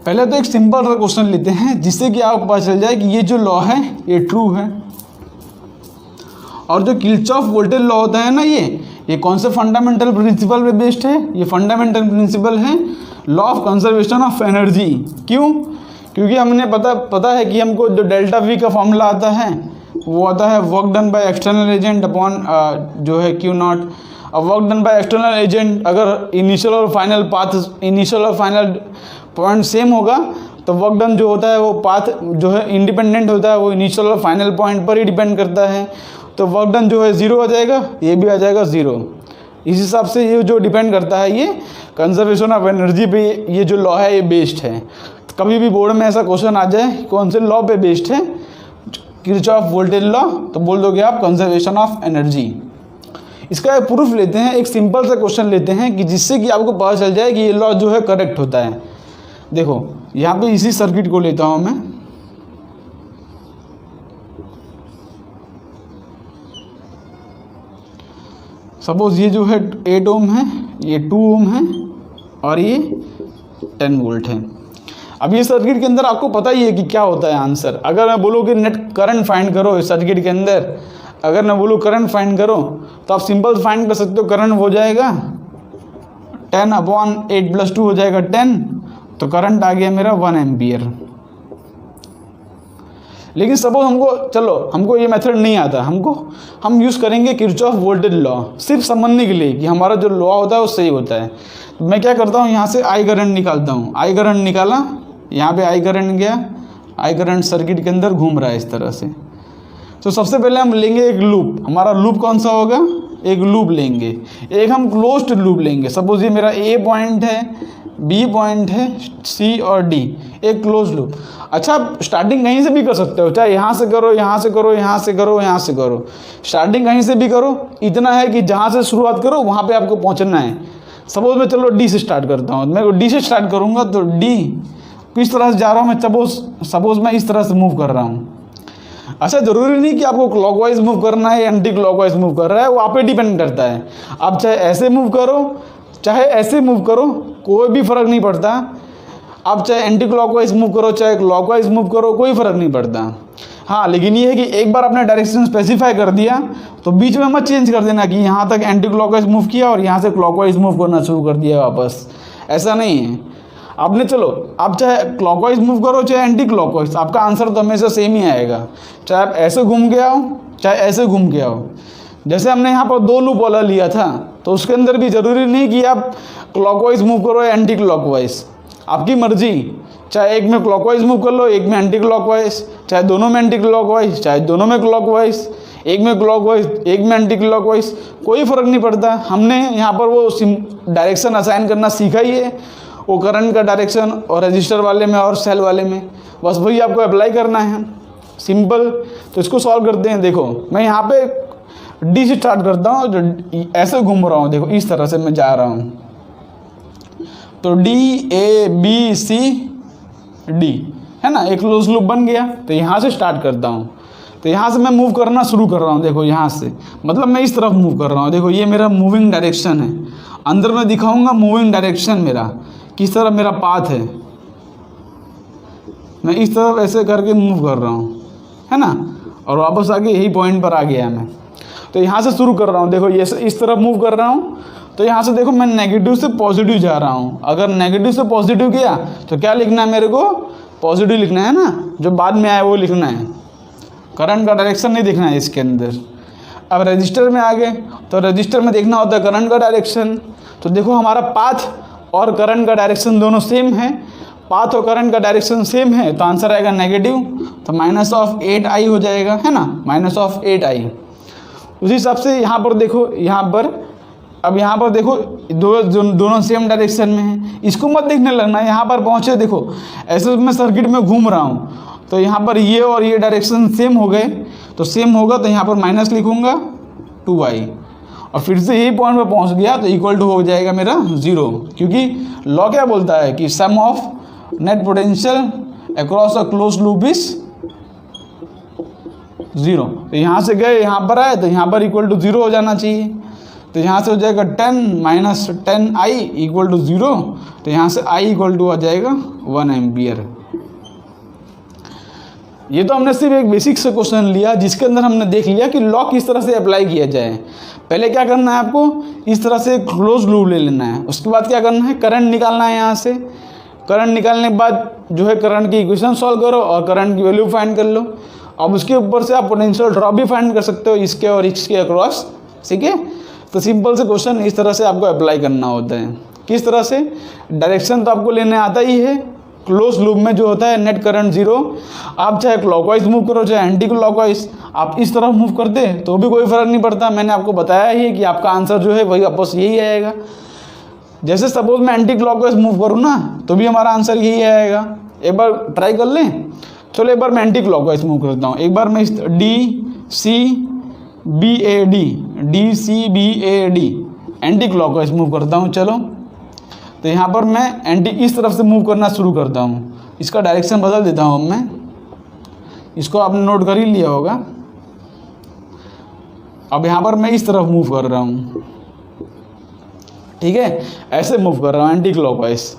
पहले तो एक सिंपल सा क्वेश्चन लेते हैं जिससे कि आपको पता चल जाए कि ये जो लॉ है ये ट्रू है। और जो किर्चॉफ वोल्टेज लॉ होता है ना, ये कौन से फंडामेंटल प्रिंसिपल पे बेस्ड है, ये फंडामेंटल प्रिंसिपल है law of conservation of energy. क्यों, क्योंकि हमने पता है कि हमको जो डेल्टा वी का फॉर्मूला आता है वो आता है work done by external agent upon जो है क्यू नॉट। अब work done by external agent अगर इनिशियल और फाइनल पाथ, इनिशियल और फाइनल पॉइंट सेम होगा तो वर्क डन जो होता है वो पाथ जो है इंडिपेंडेंट होता है, वो इनिशियल और फाइनल पॉइंट पर ही डिपेंड करता है। तो वर्क डन जो है 0 आ जाएगा, ये भी आ जाएगा 0। इस हिसाब से ये जो डिपेंड करता है ये कंजर्वेशन ऑफ एनर्जी पे ये जो लॉ है ये बेस्ड है। कभी भी बोर्ड में ऐसा क्वेश्चन आ जाए कौन से लॉ पे बेस्ड है, किर्चॉफ वोल्टेज लॉ, तो बोल दोगे आप कंजर्वेशन ऑफ एनर्जी। इसका एक प्रूफ लेते हैं, एक सिंपल सा क्वेश्चन लेते हैं कि जिससे कि आपको पता चल जाए कि ये लॉ जो है करेक्ट होता है। देखो यहाँ पे इसी सर्किट को लेता हूँ मैं, सपोज ये जो है 8 ओम है, ये 2 ओम है और ये 10 वोल्ट है। अब ये सर्किट के अंदर आपको पता ही है कि क्या होता है आंसर। अगर मैं बोलूँ कि नेट करंट फाइंड करो इस सर्किट के अंदर, अगर मैं बोलूँ करंट फाइंड करो तो आप सिंपल फाइंड कर सकते हो। करंट हो जाएगा 10/8 + 2 हो जाएगा 10, तो करंट आ गया मेरा 1 एम्पियर। लेकिन सपोज हमको ये मेथड नहीं आता, हम यूज़ करेंगे किर्चॉफ वोल्टेज लॉ सिर्फ समझने के लिए कि हमारा जो लॉ होता है वो सही होता है। तो मैं क्या करता हूँ, यहाँ से आई करंट निकालता हूँ। आई करंट निकाला, यहाँ पे आई करंट गया, आई करंट सर्किट के अंदर घूम रहा है इस तरह से। तो सबसे पहले हम लेंगे एक लूप। हमारा लूप कौन सा होगा, एक लूप लेंगे, एक हम क्लोज्ड लूप लेंगे। सपोज ये मेरा ए पॉइंट है, बी पॉइंट है, सी और डी, एक क्लोज लूप। अच्छा, स्टार्टिंग कहीं से भी कर सकते हो, चाहे यहाँ से करो, यहाँ से करो, यहाँ से करो, यहाँ से करो, स्टार्टिंग कहीं से भी करो। इतना है कि जहाँ से शुरुआत करो वहाँ पे आपको पहुँचना है। सपोज मैं चलो डी से स्टार्ट करता हूँ, मैं डी से स्टार्ट करूँगा तो डी किस तरह से जा रहा हूँ मैं, सपोज मैं इस तरह से मूव कर रहा हूँ। अच्छा, ज़रूरी नहीं कि आपको क्लॉकवाइज मूव करना है या एंटी क्लॉकवाइज मूव कर रहा है, वो आप पे डिपेंड करता है। आप चाहे ऐसे मूव करो चाहे ऐसे मूव करो, कोई भी फ़र्क नहीं पड़ता। आप चाहे एंटी क्लॉकवाइज मूव करो चाहे क्लॉकवाइज मूव करो, कोई फ़र्क नहीं पड़ता। हाँ, लेकिन ये है कि एक बार आपने डायरेक्शन स्पेसिफाई कर दिया तो बीच में मत चेंज कर देना कि यहाँ तक एंटी क्लॉकवाइज मूव किया और यहाँ से क्लॉकवाइज मूव करना शुरू कर दिया वापस। ऐसा नहीं है। आपने आप चाहे क्लॉकवाइज मूव करो चाहे एंटी क्लॉकवाइज, आपका आंसर तो हमेशा सेम ही आएगा, चाहे आप ऐसे घूम के आओ चाहे ऐसे घूम के आओ। जैसे हमने यहाँ पर 2 लूप वाला लिया था, तो उसके अंदर भी ज़रूरी नहीं कि आप क्लॉकवाइज मूव करो या एंटी क्लॉकवाइज, आपकी मर्जी। चाहे एक में क्लॉकवाइज मूव कर लो, एक में एंटी क्लॉकवाइज, चाहे दोनों में एंटी क्लॉकवाइज, चाहे दोनों में क्लॉकवाइज। एक में क्लॉकवाइज एक में एंटी क्लॉकवाइज, कोई फ़र्क नहीं पड़ता। हमने यहाँ पर वो डायरेक्शन असाइन करना सीखा ही है, वो करंट का डायरेक्शन और रजिस्टर वाले में और सेल वाले में, बस वही आपको अप्लाई करना है, सिंपल। तो इसको सॉल्व करते हैं। देखो मैं यहाँ पे डी से स्टार्ट करता हूँ, जो ऐसे घूम रहा हूँ, देखो इस तरह से मैं जा रहा हूँ। तो D A B C D है ना, एक क्लोज लूप बन गया। तो यहाँ से स्टार्ट करता हूँ, तो यहाँ से मैं मूव करना शुरू कर रहा हूँ। देखो यहाँ से मतलब मैं इस तरफ मूव कर रहा हूँ। देखो ये मेरा मूविंग डायरेक्शन है, अंदर मैं दिखाऊंगा मूविंग डायरेक्शन मेरा किस तरह मेरा पाथ है। मैं इस तरफ ऐसे करके मूव कर रहा हूँ, है ना, और वापस आके यही पॉइंट पर आ गया मैं। तो यहाँ से शुरू कर रहा हूँ, देखो ये इस तरफ मूव कर रहा हूँ। तो यहाँ से देखो मैं नेगेटिव से पॉजिटिव जा रहा हूँ। अगर नेगेटिव से पॉजिटिव किया तो क्या लिखना है मेरे को, पॉजिटिव लिखना है ना, जो बाद में आया वो लिखना है, करंट का डायरेक्शन नहीं देखना है इसके अंदर। अब रजिस्टर में आ गए, तो रजिस्टर में देखना होता है करंट का डायरेक्शन। तो देखो हमारा पाथ और करंट का डायरेक्शन दोनों सेम है, पाथ और करंट का डायरेक्शन सेम है, तो आंसर आएगा नेगेटिव। तो -8I हो जाएगा, है ना, -8I। उसी हिसाब से यहाँ पर देखो, यहाँ पर अब यहाँ पर देखो दोनों सेम डायरेक्शन में है, इसको मत देखने लगना। यहाँ पर पहुँचे, देखो ऐसे मैं सर्किट में घूम रहा हूँ, तो यहाँ पर ये और ये डायरेक्शन सेम हो गए, तो सेम होगा तो यहाँ पर माइनस लिखूँगा 2I, और फिर से यही पॉइंट पर पहुँच गया तो इक्वल टू हो जाएगा मेरा 0, क्योंकि लॉ क्या बोलता है कि sum of net potential across a close loop is 0। तो यहाँ से गए यहाँ पर आए तो यहाँ पर इक्वल टू 0 हो जाना चाहिए। तो यहाँ से हो जाएगा 10 - 10I इक्वल टू 0। तो यहाँ से I इक्वल टू आ जाएगा 1 एम्पियर। ये तो हमने सिर्फ एक बेसिक से क्वेश्चन लिया, जिसके अंदर हमने देख लिया कि लॉ किस तरह से अप्लाई किया जाए। पहले क्या करना है आपको, इस तरह से क्लोज लूप ले लेना है। उसके बाद क्या करना है, करंट निकालना है। यहाँ से करंट निकालने के बाद जो है करंट की इक्वेशन सॉल्व करो और करंट की वैल्यू फाइंड कर लो। अब उसके ऊपर से आप पोटेंशियल ड्रॉप भी फाइंड कर सकते हो, इसके और इसके अक्रॉस, ठीक है। तो सिंपल से क्वेश्चन इस तरह से आपको अप्लाई करना होता है। किस तरह से, डायरेक्शन तो आपको लेने आता ही है। क्लोज लूप में जो होता है नेट करंट 0, आप चाहे क्लॉकवाइज मूव करो चाहे एंटी क्लॉकवाइज, आप इस तरफ मूव कर दे तो भी कोई फ़र्क नहीं पड़ता। मैंने आपको बताया ही कि आपका आंसर जो है वही वापस यही आएगा। जैसे सपोज मैं एंटी क्लॉकवाइज मूव करूँ ना, तो भी हमारा आंसर यही आएगा। एक बार ट्राई कर लें, चलो एक बार मैं एंटी क्लॉकवाइज मूव करता हूँ। एक बार मैं DCBAD एंटी क्लॉकवाइज मूव करता हूँ। चलो तो यहाँ पर मैं एंटी इस तरफ से मूव करना शुरू करता हूँ। इसका डायरेक्शन बदल देता हूँ मैं, इसको आपने नोट कर ही लिया होगा। अब यहाँ पर मैं इस तरफ मूव कर रहा हूँ, ठीक है, ऐसे मूव कर रहा हूँ एंटी क्लॉकवाइज।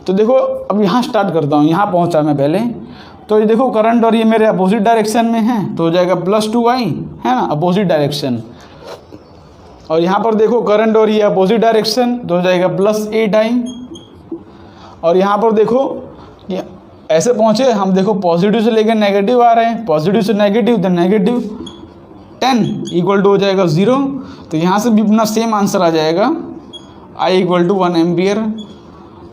तो देखो अब यहाँ स्टार्ट करता हूँ, यहाँ पहुँचा मैं पहले। तो ये देखो करंट और ये मेरे अपोजिट डायरेक्शन में है, तो हो जाएगा +2I, है ना, अपोजिट डायरेक्शन। और यहाँ पर देखो करंट और ये अपोजिट डायरेक्शन, तो हो जाएगा +8I। और यहाँ पर देखो ये ऐसे पहुँचे हम, देखो पॉजिटिव से लेकर नेगेटिव आ रहे हैं, पॉजिटिव से नेगेटिव, तो -10 इक्वल टू हो जाएगा 0। तो यहाँ से भी अपना सेम आंसर आ जाएगा, I इक्वल टू 1 एम्पियर।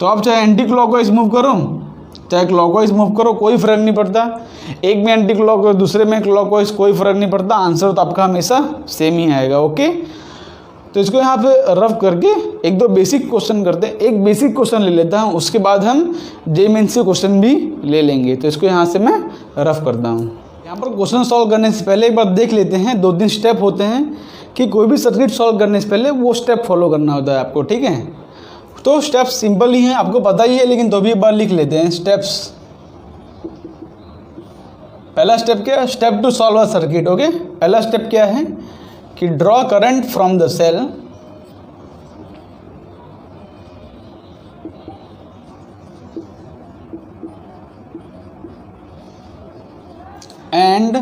तो आप चाहे एंटी क्लॉकवाइज मूव करो चाहे क्लॉकवाइज मूव करो, कोई फ़र्क नहीं पड़ता। एक में एंटी क्लॉकवाइज दूसरे में क्लॉकवाइज, कोई फ़र्क नहीं पड़ता, आंसर तो आपका हमेशा सेम ही आएगा। ओके, तो इसको यहाँ पे रफ करके एक दो बेसिक क्वेश्चन करते हैं। एक बेसिक क्वेश्चन ले लेता हूँ, उसके बाद हम JEE से क्वेश्चन भी ले लेंगे। तो इसको यहाँ से मैं रफ करता हूँ। यहाँ पर क्वेश्चन सॉल्व करने से पहले एक बार देख लेते हैं, 2-3 स्टेप होते हैं कि कोई भी सर्किट सॉल्व करने से पहले वो स्टेप फॉलो करना होता है आपको, ठीक है। तो स्टेप्स सिंपल ही हैं, आपको पता ही है, लेकिन तो भी एक बार लिख लेते हैं स्टेप्स। पहला स्टेप क्या है, step to solve a circuit. Okay, पहला स्टेप क्या है कि draw current from the cell and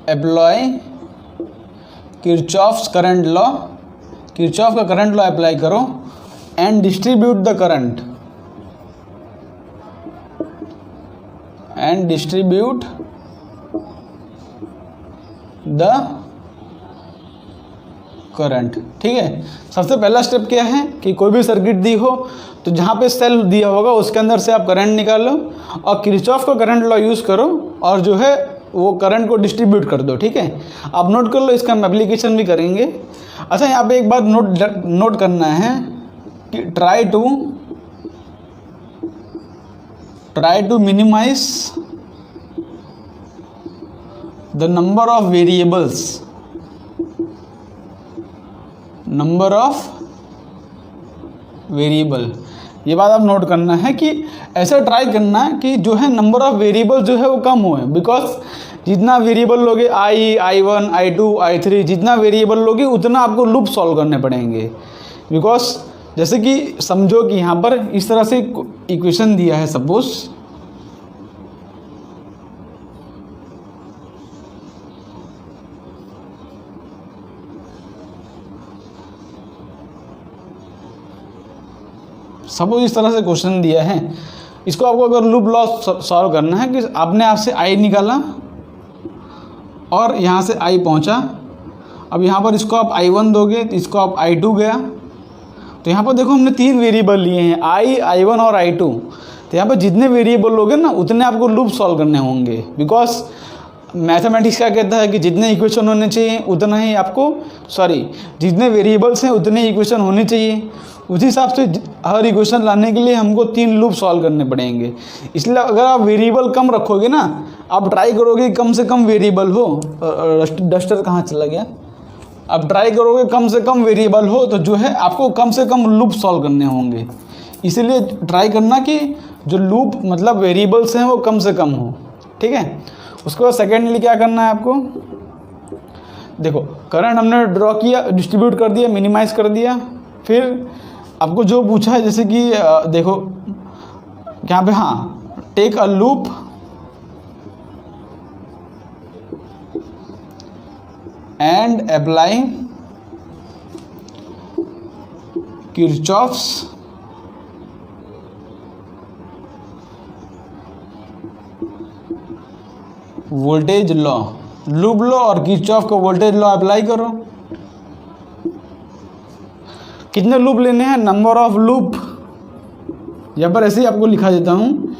apply Kirchhoff's current law. Kirchhoff का करंट लॉ अप्लाई करो and distribute the current the current, ठीक है। सबसे पहला स्टेप क्या है कि कोई भी सर्किट दी हो तो जहाँ पे सेल दिया होगा उसके अंदर से आप करंट निकालो और किरचॉफ का करंट लॉ यूज़ करो और जो है वो करंट को डिस्ट्रीब्यूट कर दो, ठीक है। आप नोट कर लो, इसका हम एप्लीकेशन भी करेंगे। अच्छा, यहाँ पे एक बात नोट करना है कि try to minimise the number of variable. ये बात आप नोट करना है कि ऐसा ट्राई करना है कि जो है नंबर ऑफ वेरिएबल जो है वो कम हुए, बिकॉज जितना वेरिएबल लोगे I1, I2, I3 जितना वेरिएबल लोगे उतना आपको लूप सॉल्व करने पड़ेंगे। बिकॉज जैसे कि समझो कि यहाँ पर इस तरह से इक्वेशन दिया है, सपोज इस तरह से क्वेश्चन दिया है। इसको आपको अगर लूप लॉ सॉल्व करना है कि आपने आपसे I निकाला और यहाँ से I पहुँचा, अब यहाँ पर इसको आप I1 दोगे तो इसको आप I2 गया, तो यहाँ पर देखो हमने 3 वेरिएबल लिए हैं I1 और I2। तो यहाँ पर जितने वेरिएबल लोगे ना उतने आपको लूप सॉल्व करने होंगे, बिकॉज मैथमेटिक्स क्या कहता है कि जितने इक्वेशन होने चाहिए उतना ही आपको जितने वेरिएबल्स हैं उतने इक्वेशन होने चाहिए। उसी हिसाब से हर इक्वेशन लाने के लिए हमको 3 लूप सॉल्व करने पड़ेंगे। इसलिए अगर आप वेरिएबल कम रखोगे ना, आप ट्राई करोगे कम से कम वेरिएबल हो। डस्टर कहाँ चला गया? आप ट्राई करोगे कम से कम वेरिएबल हो तो जो है आपको कम से कम लूप सॉल्व करने होंगे। इसीलिए ट्राई करना कि जो लूप मतलब वेरिएबल्स हैं वो कम से कम हो, ठीक है। उसके बाद सेकेंडली क्या करना है आपको, देखो करंट हमने ड्रॉ किया, डिस्ट्रीब्यूट कर दिया, मिनिमाइज कर दिया। फिर आपको जो पूछा है जैसे कि देखो यहाँ पे, हाँ, take a loop and apply Kirchhoff's voltage law. Loop law और किरचॉफ का वोल्टेज लॉ अप्लाई करो। कितने लूप लेने हैं? नंबर ऑफ लूप, यहाँ पर ऐसे ही आपको लिखा देता हूँ,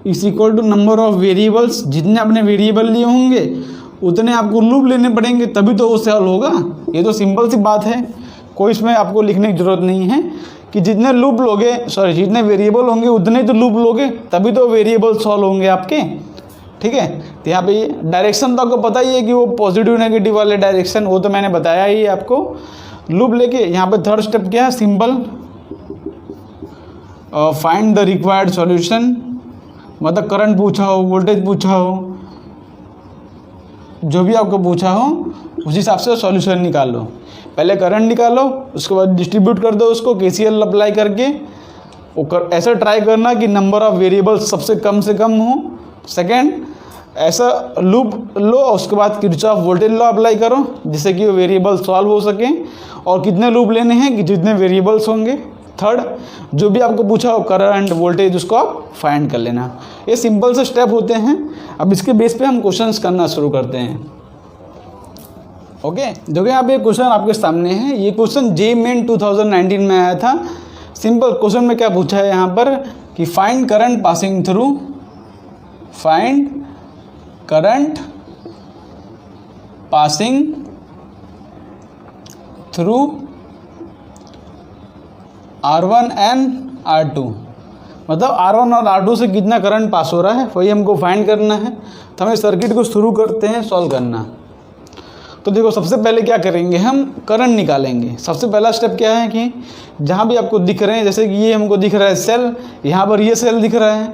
is equal to number of variables. जितने आपने वेरिएबल लिए होंगे उतने आपको लूप लेने पड़ेंगे, तभी तो वो सॉल्व होगा। ये तो सिंपल सी बात है, कोई इसमें आपको लिखने की ज़रूरत नहीं है कि जितने लूप लोगे जितने वेरिएबल होंगे उतने तो लूप लोगे, तभी तो वेरिएबल सॉल्व होंगे आपके, ठीक है। तो यहाँ पे डायरेक्शन तो आपको पता ही है कि वो पॉजिटिव नेगेटिव वाले डायरेक्शन, वो तो मैंने बताया ही है आपको। लूप लेके यहाँ पे थर्ड स्टेप क्या है, simple find the required solution. मतलब करंट पूछा हो, वोल्टेज पूछा हो, जो भी आपको पूछा हो उस हिसाब से सॉल्यूशन निकालो। पहले करंट निकालो, उसके बाद डिस्ट्रीब्यूट कर दो उसको KCL अप्लाई करके। ऐसा ट्राई करना कि नंबर ऑफ वेरिएबल्स सबसे कम हो। सेकेंड, ऐसा लूप लो, उसके बाद किरचॉफ वोल्टेज लॉ अप्लाई करो जिससे कि वो वेरिएबल सॉल्व हो सके। और कितने लूप लेने हैं कि जितने वेरिएबल्स होंगे। थर्ड, जो भी आपको पूछा हो करंट वोल्टेज उसको आप फाइंड कर लेना। ये सिंपल से स्टेप होते हैं। अब इसके बेस पे हम क्वेश्चंस करना शुरू करते हैं। ओके, देखो यहाँ पे क्वेश्चन आपके सामने है। ये क्वेश्चन JEE Main 2019 में आया था। सिंपल क्वेश्चन में क्या पूछा है यहाँ पर कि find current passing through, find current passing through R1 and R2। मतलब R1 और R2 से कितना करंट पास हो रहा है वही हमको फाइंड करना है। तो हमें सर्किट को शुरू करते हैं सॉल्व करना। तो देखो सबसे पहले क्या करेंगे, हम करंट निकालेंगे। सबसे पहला स्टेप क्या है कि जहाँ भी आपको दिख रहे हैं, जैसे कि ये हमको दिख रहा है सेल, यहाँ पर ये सेल दिख रहा है,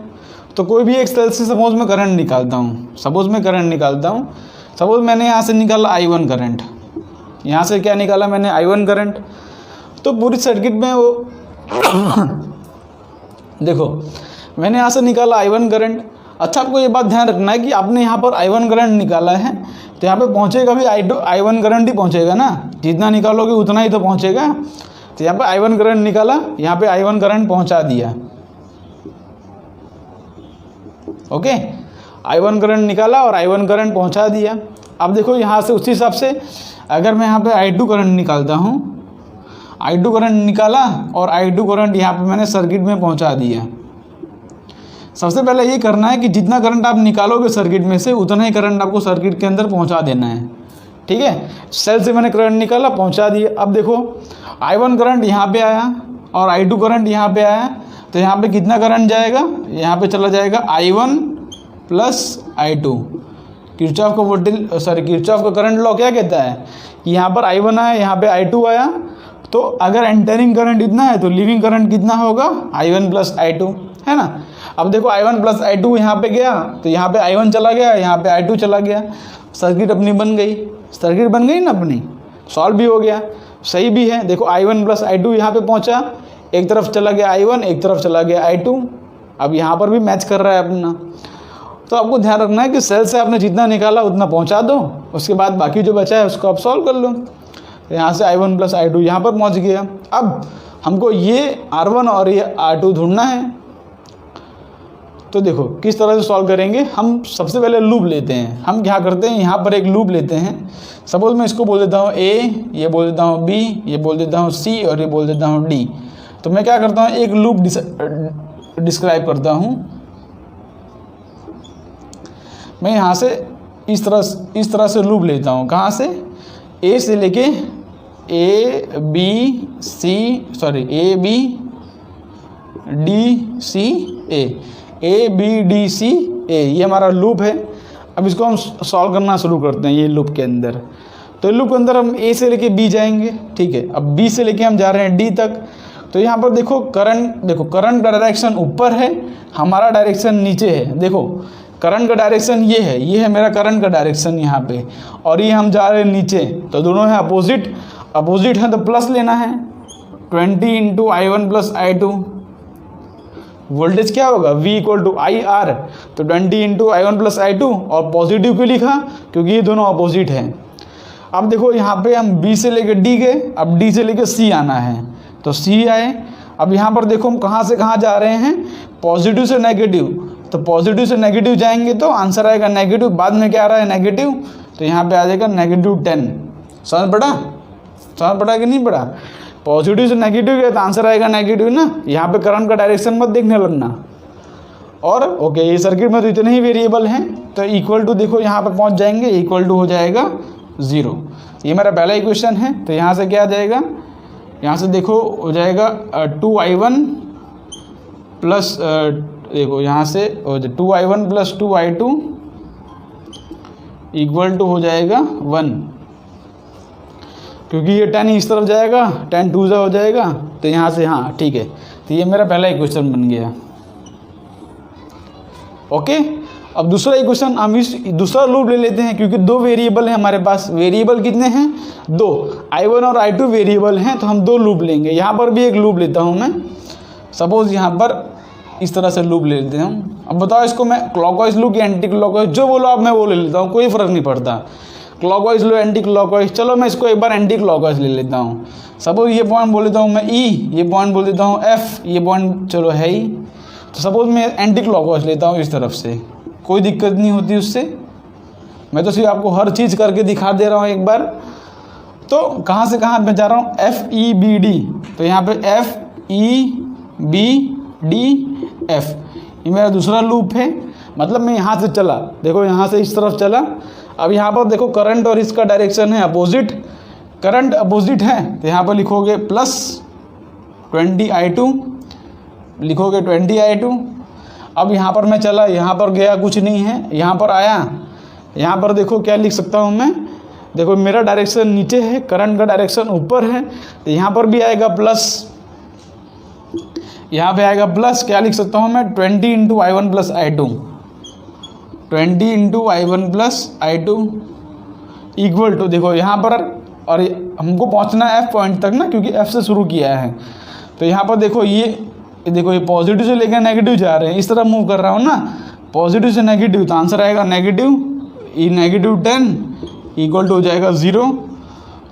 तो कोई भी एक सेल से सपोज मैं करंट निकालता हूँ। सपोज मैंने यहाँ से निकाला I1 करंट, यहाँ से क्या निकाला मैंने I1 करंट। तो पूरी सर्किट में वो देखो मैंने यहाँ से निकाला I1 करंट। अच्छा, आपको ये बात ध्यान रखना है कि आपने यहाँ पर I1 करंट निकाला है तो यहाँ पे पहुँचेगा भी I1 करंट ही पहुँचेगा ना, जितना निकालोगे उतना ही तो पहुँचेगा। तो यहाँ पे I1 करंट निकाला, यहाँ पे I1 करंट पहुँचा दिया। ओके, I1 करंट निकाला और I1 करंट पहुँचा दिया। अब देखो यहाँ से उसी हिसाब से अगर मैं यहाँ पे I2 करंट निकालता हूँ, I2 करंट निकाला और I2 करंट यहाँ पे मैंने सर्किट में पहुँचा दिया। सबसे पहले ये करना है कि जितना करंट आप निकालोगे सर्किट में से उतना ही करंट आपको सर्किट के अंदर पहुंचा देना है। ठीक है, सेल से मैंने करंट निकाला, पहुंचा दिया। अब देखो I1 करंट यहाँ पे आया और I2 करंट यहाँ पे आया, तो यहाँ पे कितना करंट जाएगा, यहाँ पे चला जाएगा I1 प्लस I2। किरचॉफ का किरचॉफ का करंट लॉ क्या कहता है कि यहाँ पर I1 आया, यहाँ पे I2 आया, तो अगर एंटरिंग करंट इतना है तो लीविंग करंट कितना होगा, I1 प्लस I2, है ना। अब देखो I1 प्लस I2 यहाँ पे गया तो यहाँ पे I1 चला गया, यहाँ पे I2 चला गया, सर्किट अपनी बन गई, सर्किट बन गई ना अपनी, सॉल्व भी हो गया, सही भी है। देखो I1 प्लस I2 यहाँ पे पहुँचा, एक तरफ चला गया I1, एक तरफ चला गया I2, अब यहाँ पर भी मैच कर रहा है अपना। तो आपको ध्यान रखना है कि सेल से आपने जितना निकाला उतना पहुँचा दो, उसके बाद बाकी जो बचा है उसको आप सॉल्व कर लो। तो यहाँ से I1 प्लस I2 यहाँ पर पहुँच गया। अब हमको ये R1 और ये R2 ढूंढना है, तो देखो किस तरह से सॉल्व करेंगे। हम सबसे पहले लूप लेते हैं। हम क्या करते हैं, यहाँ पर एक लूप लेते हैं। सपोज मैं इसको बोल देता हूँ A, ये बोल देता हूँ B, ये बोल देता हूँ C और ये बोल देता हूँ D। तो मैं क्या करता हूँ, एक लूप डिस्क्राइब करता हूँ। मैं यहाँ से इस तरह से लूप लेता हूँ। कहाँ से, A से लेके A B D C A B D C A, ये हमारा लूप है। अब इसको हम सॉल्व करना शुरू करते हैं ये लूप के अंदर। तो लूप के अंदर हम A से लेके B जाएंगे, ठीक है। अब B से लेके हम जा रहे हैं D तक। तो यहाँ पर देखो करंट का डायरेक्शन ऊपर है, हमारा डायरेक्शन नीचे है। देखो करंट का डायरेक्शन ये है मेरा करंट का डायरेक्शन यहाँ पे, और ये हम जा रहे हैं नीचे, तो दोनों है अपोजिट है, तो प्लस लेना है। 20 into I1 plus I2, voltage क्या होगा, V equal to I R. तो 20 इंटू I1 प्लस I2, और पॉजिटिव क्यों लिखा, क्योंकि ये दोनों अपोजिट हैं। अब देखो यहाँ पे हम B से लेके D गए, अब D से लेके C आना है, तो C आए। अब यहाँ पर देखो हम कहाँ से कहाँ जा रहे हैं, पॉजिटिव से नेगेटिव, तो पॉजिटिव से नेगेटिव जाएंगे तो आंसर आएगा नेगेटिव। बाद में क्या आ रहा है, नेगेटिव, तो यहाँ पे आ जाएगा -10। समझ पड़ा कि नहीं पड़ा। पॉजिटिव से नेगेटिव गया तो आंसर आएगा नेगेटिव ना। यहाँ पे करंट का डायरेक्शन मत देखने लगना। और ओके, ये सर्किट में तो इतने ही वेरिएबल हैं, तो इक्वल टू देखो यहाँ पे पहुँच जाएंगे, इक्वल टू हो जाएगा 0। ये मेरा पहला इक्वेशन है। तो यहाँ से क्या आ जाएगा, यहाँ से देखो हो जाएगा 2I1 प्लस देखो यहाँ से 2I1 plus 2I2 equal to हो जाएगा 1, क्योंकि ये 10 इस तरफ जाएगा, 10 2 हो जाएगा, तो यहाँ से हाँ ठीक है। तो ये मेरा पहला इक्वेशन बन गया। ओके, अब दूसरा इक्वेशन हम इस दूसरा लूप ले लेते हैं, क्योंकि 2 वेरिएबल हैं हमारे पास। वेरिएबल कितने हैं, 2, I1 और I2 वेरिएबल हैं, तो हम 2 लूप लेंगे। यहाँ पर भी एक लूप लेता हूँ मैं। सपोज यहाँ पर इस तरह से लूप ले लेते हैं हम। अब बताओ इसको मैं क्लॉकवाइज लूप या एंटी क्लॉकवाइज, जो बोलो आप मैं वो ले लेता हूँ, कोई फ़र्क नहीं पड़ता। क्लॉकवाइज लो एंटी क्लॉकवाइज, चलो मैं इसको एक बार एंटी क्लॉकवाइज ले लेता हूँ। सपोज ये पॉइंट बोल देता हूँ मैं E, ये पॉइंट बोल देता हूँ F, ये पॉइंट चलो है ही। तो सपोज मैं एंटी क्लॉकवाइज लेता हूँ इस तरफ से, कोई दिक्कत नहीं होती उससे। मैं तो सिर्फ आपको हर चीज़ करके दिखा दे रहा हूँ एक बार। तो कहाँ से कहाँ मैं जा रहा हूँ, FEBD, तो यहाँ पे FEBD F, ये मेरा दूसरा लूप है। मतलब मैं यहाँ से चला, देखो यहाँ से इस तरफ चला। अब यहाँ पर देखो करंट और इसका डायरेक्शन है अपोजिट, करंट अपोजिट है, तो यहाँ पर लिखोगे प्लस 20I2, लिखोगे 20I2। अब यहाँ पर मैं चला, यहाँ पर गया कुछ नहीं है, यहाँ पर आया, यहाँ पर देखो क्या लिख सकता हूँ मैं, देखो मेरा डायरेक्शन नीचे है, करंट का डायरेक्शन ऊपर है, तो यहाँ पर भी आएगा प्लस, यहाँ पे आएगा प्लस। क्या लिख सकता हूँ मैं, 20 into I1 plus I2, 20 into I1 plus I2 equal to, देखो यहाँ पर, और हमको पहुँचना है F पॉइंट तक ना, क्योंकि F से शुरू किया है। तो यहाँ पर देखो ये पॉजिटिव से लेकर नेगेटिव जा रहे हैं, इस तरह मूव कर रहा हूँ ना, पॉजिटिव से नेगेटिव, तो आंसर आएगा नेगेटिव, ये -10 इक्वल टू हो जाएगा 0।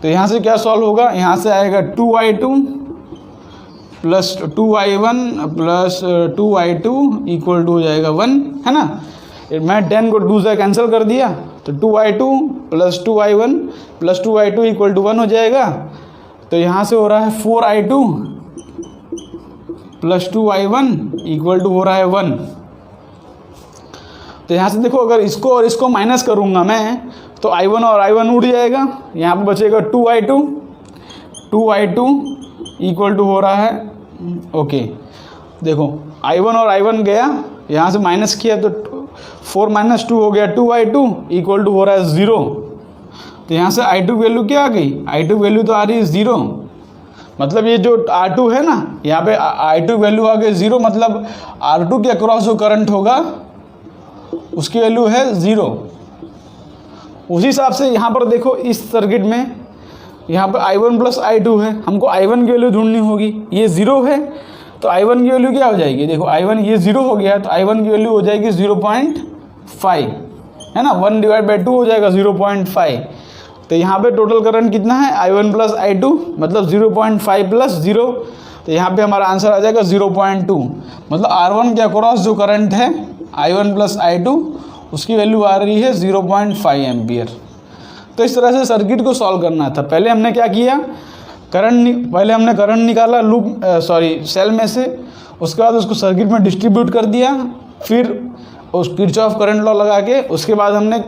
तो यहाँ से क्या सॉल्व होगा, यहाँ से आएगा 2I2 plus 2I1 plus 2I2 equal to हो जाएगा 1, है ना। मैं 10 को 2 से कैंसिल कर दिया, तो 2I2 plus 2I1 plus 2I2 equal to 1 हो जाएगा। तो यहाँ से हो रहा है 4I2 plus 2I1 equal to हो रहा है 1। तो यहाँ से देखो अगर इसको और इसको माइनस करूँगा मैं तो I1 और I1 उड़ जाएगा, यहाँ पे बचेगा 2I2 इक्वल टू हो रहा है ओके। देखो I1 और I1 गया, यहाँ से माइनस किया तो 4 - 2 हो गया 2I2 इक्वल टू हो रहा है 0। तो यहाँ से I2 वैल्यू क्या आ गई, I2 वैल्यू तो आ रही है 0। मतलब ये जो R2 है ना, यहाँ पे I2 वैल्यू आ गई 0, मतलब R2 के अक्रॉस जो करंट होगा उसकी वैल्यू है 0। उसी हिसाब से यहाँ पर देखो इस सर्किट में यहाँ पे I1 + I2 है, हमको I1 की वैल्यू ढूंढनी होगी, ये 0 है तो I1 की वैल्यू क्या हो जाएगी, देखो I1 ये 0 हो गया तो I1 की वैल्यू हो जाएगी 0.5, है ना, 1/2 हो जाएगा 0.5। तो यहाँ पे टोटल करंट कितना है I1 + I2 मतलब 0.5 + 0, तो यहाँ पे हमारा आंसर आ जाएगा 0.2। मतलब R1 के अक्रॉस जो करंट है I1 + I2 उसकी वैल्यू आ रही है 0.5 एम्पियर। तो इस तरह से सर्किट को सॉल्व करना था। पहले हमने क्या किया, पहले हमने करंट निकाला सेल में से, उसके बाद उसको सर्किट में डिस्ट्रीब्यूट कर दिया, फिर उस किरचॉफ करंट लॉ लगा के उसके बाद हमने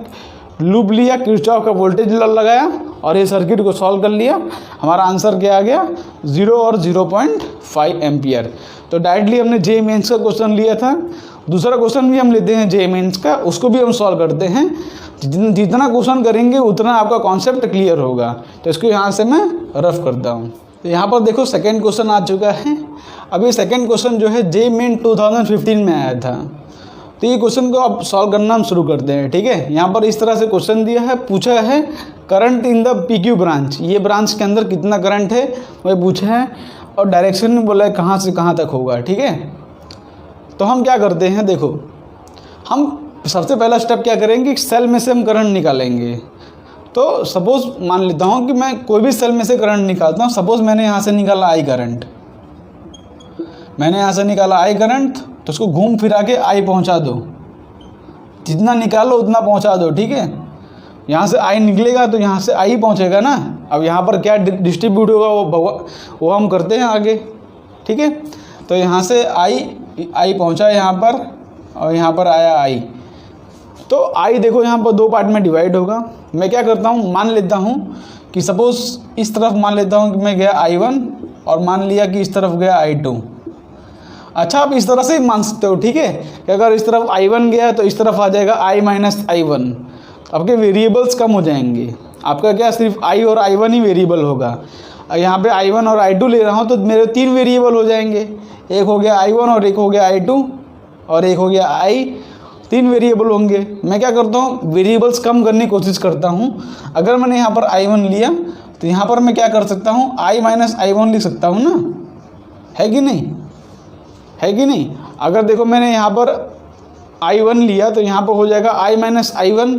लूप लिया, किरचॉफ का वोल्टेज लॉ लगाया और ये सर्किट को सॉल्व कर लिया। हमारा आंसर क्या आ गया 0 और 0.5 एम्पियर। तो डायरेक्टली हमने जे मेंस का क्वेश्चन लिया था। दूसरा क्वेश्चन भी हम लेते हैं जे मेंस का, उसको भी हम सॉल्व करते हैं। जितना क्वेश्चन करेंगे उतना आपका कॉन्सेप्ट क्लियर होगा। तो इसको यहाँ से मैं रफ करता हूँ। तो यहाँ पर देखो सेकेंड क्वेश्चन आ चुका है। अब ये सेकेंड क्वेश्चन जो है जे मेन 2015 में आया था। तो ये क्वेश्चन को अब सॉल्व करना हम शुरू करते हैं, ठीक है। यहाँ पर इस तरह से क्वेश्चन दिया है, पूछा है current in the PQ branch, ये ब्रांच के अंदर कितना करंट है वह पूछा है, और डायरेक्शन में बोला है कहाँ से कहाँ तक होगा, ठीक है। तो हम क्या करते हैं, देखो हम सबसे पहला स्टेप क्या करेंगे, सेल में से हम करंट निकालेंगे। तो सपोज़ मान लेता हूँ कि मैं कोई भी सेल में से करंट निकालता हूँ। सपोज़ मैंने यहाँ से निकाला I करंट, तो उसको घूम फिरा के I पहुँचा दो, जितना निकालो उतना पहुँचा दो, ठीक है। यहाँ से I निकलेगा तो यहाँ से I पहुँचेगा ना। अब यहाँ पर क्या डिस्ट्रीब्यूट होगा वो हम करते हैं आगे, ठीक है। तो यहाँ से I पहुँचा यहाँ पर और यहाँ पर आया I। तो I देखो यहाँ पर 2 पार्ट में डिवाइड होगा। मैं क्या करता हूँ, मान लेता हूँ कि सपोज़ इस तरफ मान लेता हूँ कि मैं गया I1 और मान लिया कि इस तरफ गया I2। अच्छा, आप इस तरह से ही मान सकते हो, ठीक है, कि अगर इस तरफ I1 गया तो इस तरफ आ जाएगा I - I1। आपके वेरिएबल्स कम हो जाएंगे। आपका क्या सिर्फ I और I1 ही वेरिएबल होगा। यहाँ पे I1 और I2 ले रहा हूँ तो मेरे 3 वेरिएबल हो जाएंगे, एक हो गया I1 और एक हो गया I2 और एक हो गया I, 3 वेरिएबल होंगे। मैं क्या करता हूँ, वेरिएबल्स कम करने की कोशिश करता हूँ। अगर मैंने यहाँ पर I1 लिया तो यहाँ पर मैं क्या कर सकता हूँ, I - I1 लिख सकता हूँ ना, है कि नहीं। अगर देखो मैंने यहाँ पर I1 लिया तो यहाँ पर हो जाएगा I - I1।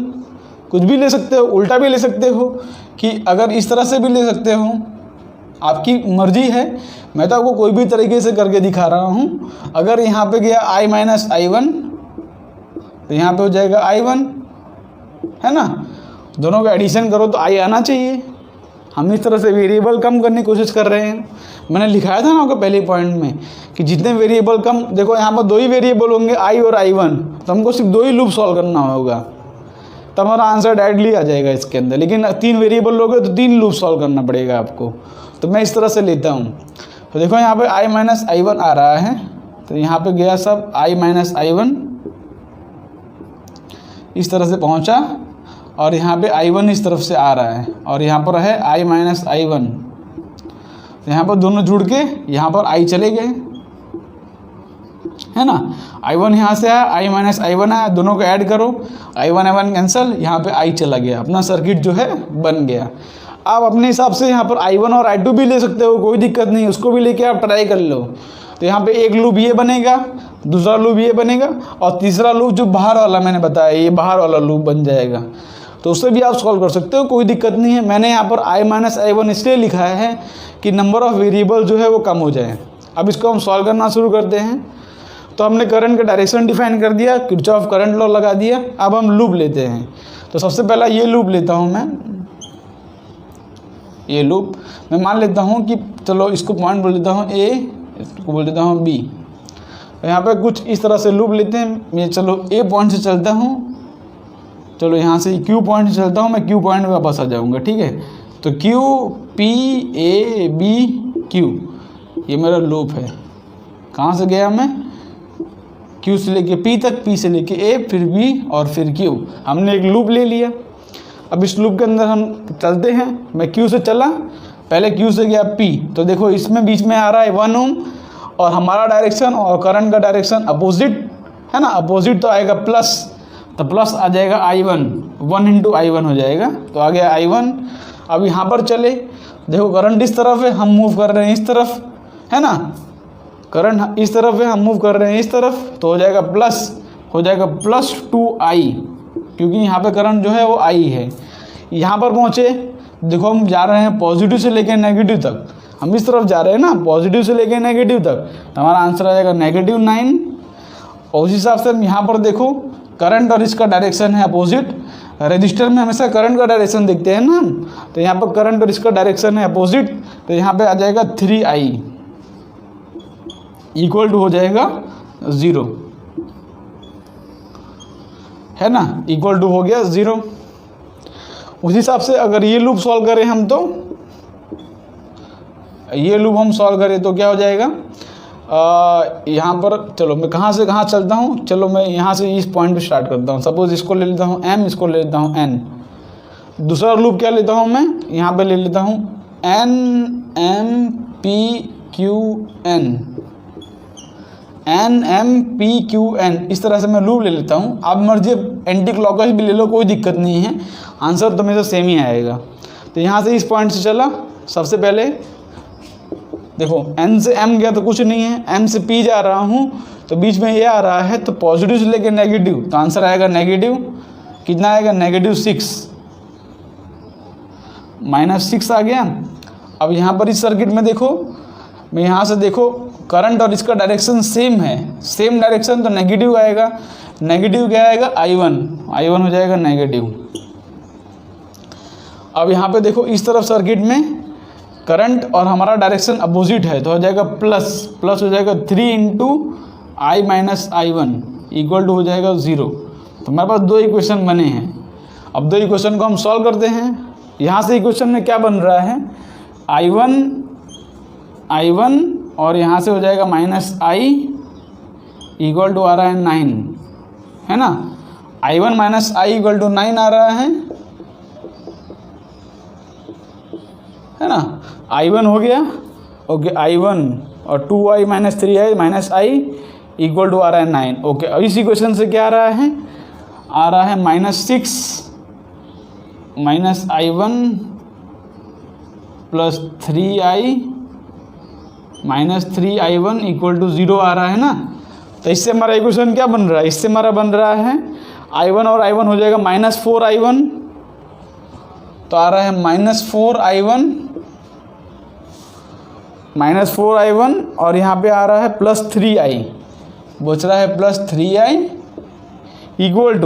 कुछ भी ले सकते हो, उल्टा भी ले सकते हो, कि अगर इस तरह से भी ले सकते हो, आपकी मर्जी है। मैं तो आपको कोई भी तरीके से करके दिखा रहा हूँ। अगर यहाँ पे गया I - I1 तो यहाँ पे हो जाएगा I1, है ना। दोनों का एडिशन करो तो I आना चाहिए। हम इस तरह से वेरिएबल कम करने की कोशिश कर रहे हैं। मैंने लिखाया था ना आपको पहले पॉइंट में कि जितने वेरिएबल कम, देखो यहाँ पर 2 ही वेरिएबल होंगे I और I1, तो हमको सिर्फ 2 ही लूप सॉल्व करना होगा, तो हमारा आंसर डायरेक्टली आ जाएगा इसके अंदर। लेकिन 3 वेरिएबल लोगे तो 3 लूप सॉल्व करना पड़ेगा आपको। तो मैं इस तरह से लेता हूँ। तो देखो यहाँ पे I - I1 आ रहा है, तो यहाँ पे गया सब I - I1 इस तरह से पहुँचा, और यहाँ पे I1 इस तरफ से आ रहा है, और यहाँ पर है I - I1। यहाँ पर दोनों जुड़ के यहाँ पर I चले गए, है ना। I1 यहाँ से आया, I - I1 आया, दोनों को ऐड करो, I1 कैंसिल, यहाँ पे I चला गया, अपना सर्किट जो है बन गया। आप अपने हिसाब से यहाँ पर I1 और I2 भी ले सकते हो, कोई दिक्कत नहीं, उसको भी लेके आप ट्राई कर लो। तो यहाँ पे एक लूप ये बनेगा, दूसरा लूप ये बनेगा, और तीसरा लूप जो बाहर वाला मैंने बताया, ये बाहर वाला लूप बन जाएगा। तो उससे भी आप सॉल्व कर सकते हो, कोई दिक्कत नहीं है। मैंने यहाँ पर I - I1 इसलिए लिखा है कि नंबर ऑफ़ वेरिएबल जो है वो कम हो जाए। अब इसको हम सॉल्व करना शुरू करते हैं। तो हमने करंट का डायरेक्शन डिफाइन कर दिया, किरचॉफ करंट लॉ लगा दिया। अब हम लूप लेते हैं। तो सबसे पहला ये लूप लेता हूँ मैं, ये लूप मैं मान लेता हूँ कि चलो इसको पॉइंट बोल देता हूँ A, इसको बोल देता हूँ B। तो यहाँ पे कुछ इस तरह से लूप लेते हैं। मैं चलो ए पॉइंट से चलता हूँ, चलो यहाँ से क्यू पॉइंट से चलता हूँ, मैं क्यू पॉइंट में वापस आ जाऊँगा, ठीक है। तो Q P A B Q, ये मेरा लूप है। कहाँ से गया मैं, क्यू से लेके पी तक, पी से लेके ए, फिर बी और फिर क्यू। हमने एक लूप ले लिया। अब इस लूप के अंदर हम चलते हैं। मैं क्यू से चला, पहले क्यू से गया पी, तो देखो इसमें बीच में आ रहा है 1 ओम, और हमारा डायरेक्शन और करंट का डायरेक्शन अपोजिट है ना, अपोजिट तो आएगा प्लस, तो प्लस आ जाएगा I1, 1 इंटू I1 हो जाएगा, तो आ गया I1। अब यहाँ पर चले, देखो करंट इस तरफ है, हम मूव कर रहे हैं इस तरफ, है ना, करंट इस तरफ है, हम मूव कर रहे हैं इस तरफ, तो हो जाएगा प्लस, हो जाएगा +2I, क्योंकि यहाँ पे करंट जो है वो I है। यहाँ पर पहुँचे, देखो हम जा रहे हैं पॉजिटिव से लेकर नेगेटिव तक, हम इस तरफ जा रहे हैं ना, पॉजिटिव से लेकर नेगेटिव तक, तो हमारा आंसर आ जाएगा -9। और उसी हिसाब से हम यहाँ पर देखो करंट और इसका डायरेक्शन है अपोजिट। रजिस्टर में हमेशा करंट का डायरेक्शन देखते हैं ना, तो यहाँ पर करंट और इसका डायरेक्शन है अपोजिट, तो यहाँ पे आ जाएगा 3I इक्वल टू हो जाएगा 0, है ना, इक्वल टू हो गया 0। उसी हिसाब से अगर ये लूप सॉल्व करें हम, तो ये लूप हम सॉल्व करें तो क्या हो जाएगा, यहाँ पर चलो मैं कहाँ से कहाँ चलता हूँ, चलो मैं यहाँ से इस पॉइंट पे स्टार्ट करता हूँ। सपोज इसको ले लेता हूँ M, इसको ले लेता हूँ N। दूसरा लूप क्या लेता हूँ मैं, यहाँ पे ले लेता हूँ N M P Q N, N M P Q N, इस तरह से मैं लूप ले लेता हूँ। आप मर्जी एंटी क्लॉकवाइज भी ले लो, कोई दिक्कत नहीं है, आंसर तो मेरा सेम ही आएगा। तो यहाँ से इस पॉइंट से चला, सबसे पहले देखो N से M गया तो कुछ नहीं है, M से P जा रहा हूँ तो बीच में ये आ रहा है, तो पॉजिटिव से लेकर नेगेटिव, तो आंसर आएगा नेगेटिव, कितना आएगा -6, -6 आ गया। अब यहाँ पर इस सर्किट में देखो, मैं यहाँ से देखो करंट और इसका डायरेक्शन सेम है, सेम डायरेक्शन, तो नेगेटिव आएगा। नेगेटिव क्या आएगा, I1 हो जाएगा नेगेटिव। अब यहाँ पे देखो इस तरफ सर्किट में करंट और हमारा डायरेक्शन अपोजिट है, तो हो जाएगा प्लस हो जाएगा 3 into I minus I1 equal to हो जाएगा 0। तो हमारे पास 2 इक्वेशन बने हैं। अब 2 इक्वेशन को हम सॉल्व करते हैं। यहाँ से इक्वेशन में क्या बन रहा है, I1 और यहाँ से हो जाएगा -I इक्वल टू आ रहा है 9, है ना, I1 minus I equal to 9 आ रहा है ना। I1 हो गया, ओके, I1 और 2I minus 3I minus I equal to आ रहा है 9, ओके। अब इस इक्वेशन से क्या आ रहा है, -6 minus I1 plus 3I minus 3I1 equal to 0 आ रहा है ना। तो इससे हमारा इक्वेशन क्या बन रहा है, इससे हमारा बन रहा है I1 और I1 हो जाएगा -4I1, तो आ रहा है -4I1 और यहाँ पे आ रहा है +3I, बच रहा है +3I इक्वल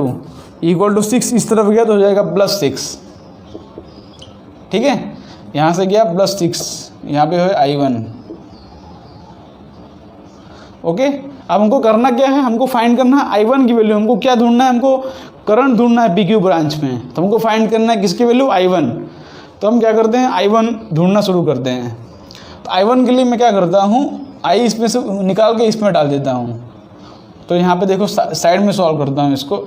टू 6, इस तरफ गया तो हो जाएगा +6, ठीक है, यहाँ से गया +6, यहाँ पे है I1, ओके। अब हमको करना क्या है, हमको फाइंड करना है I1 की वैल्यू। हमको क्या ढूंढना है, हमको करंट ढूंढना है PQ ब्रांच में, तो हमको फाइंड करना है किसकी वैल्यू, I1। तो हम क्या करते हैं, I1 ढूंढना शुरू करते हैं। तो I1 के लिए मैं क्या करता हूँ, I इसमें से निकाल के इसमें डाल देता हूँ। तो यहाँ पे देखो साइड में सॉल्व करता हूँ इसको,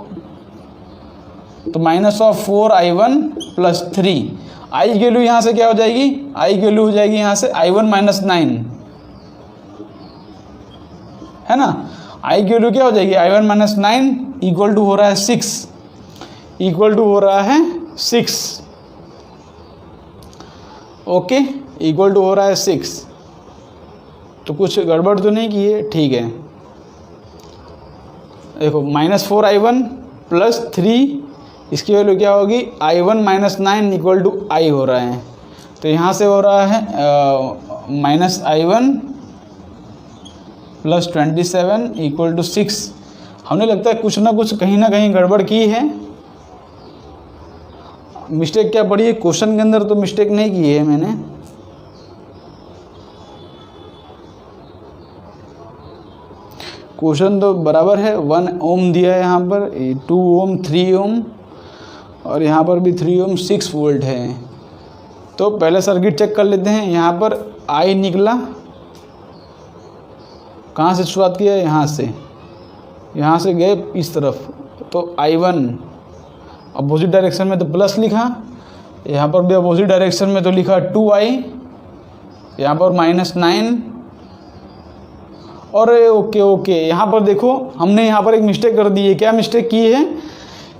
तो -4I1 + 3, I की वैल्यू यहाँ से क्या हो जाएगी, I की वैल्यू हो जाएगी यहाँ से I1 - 9, है ना। I की वैल्यू क्या हो जाएगी, I1 - 9 इक्वल टू हो रहा है 6, इक्वल टू हो रहा है 6, ओके, इक्वल टू हो रहा है 6। तो कुछ गड़बड़ तो नहीं की है, ठीक है। देखो -4I1 + 3, इसकी वैल्यू क्या होगी, I1 - 9 इक्वल टू I हो रहा है। तो यहाँ से हो रहा है -I1 + 27 इक्वल टू 6। हमें लगता है कुछ ना कुछ कहीं ना कहीं गड़बड़ की है। मिस्टेक क्या पड़ी है, क्वेश्चन के अंदर तो मिस्टेक नहीं की है मैंने। क्वेश्चन तो बराबर है। 1 ओम दिया है यहाँ पर, 2 ओम, 3 ओम और यहाँ पर भी 3 ओम, 6 वोल्ट है। तो पहले सर्किट चेक कर लेते हैं। यहाँ पर आई निकला, कहाँ से शुरुआत किया है, यहाँ से गए इस तरफ, तो I1 अपोजिट डायरेक्शन में तो प्लस लिखा, यहाँ पर भी अपोजिट डायरेक्शन में तो लिखा 2I, यहाँ पर -9 और ओके यहाँ पर देखो हमने यहाँ पर एक मिस्टेक कर दी है। क्या मिस्टेक की है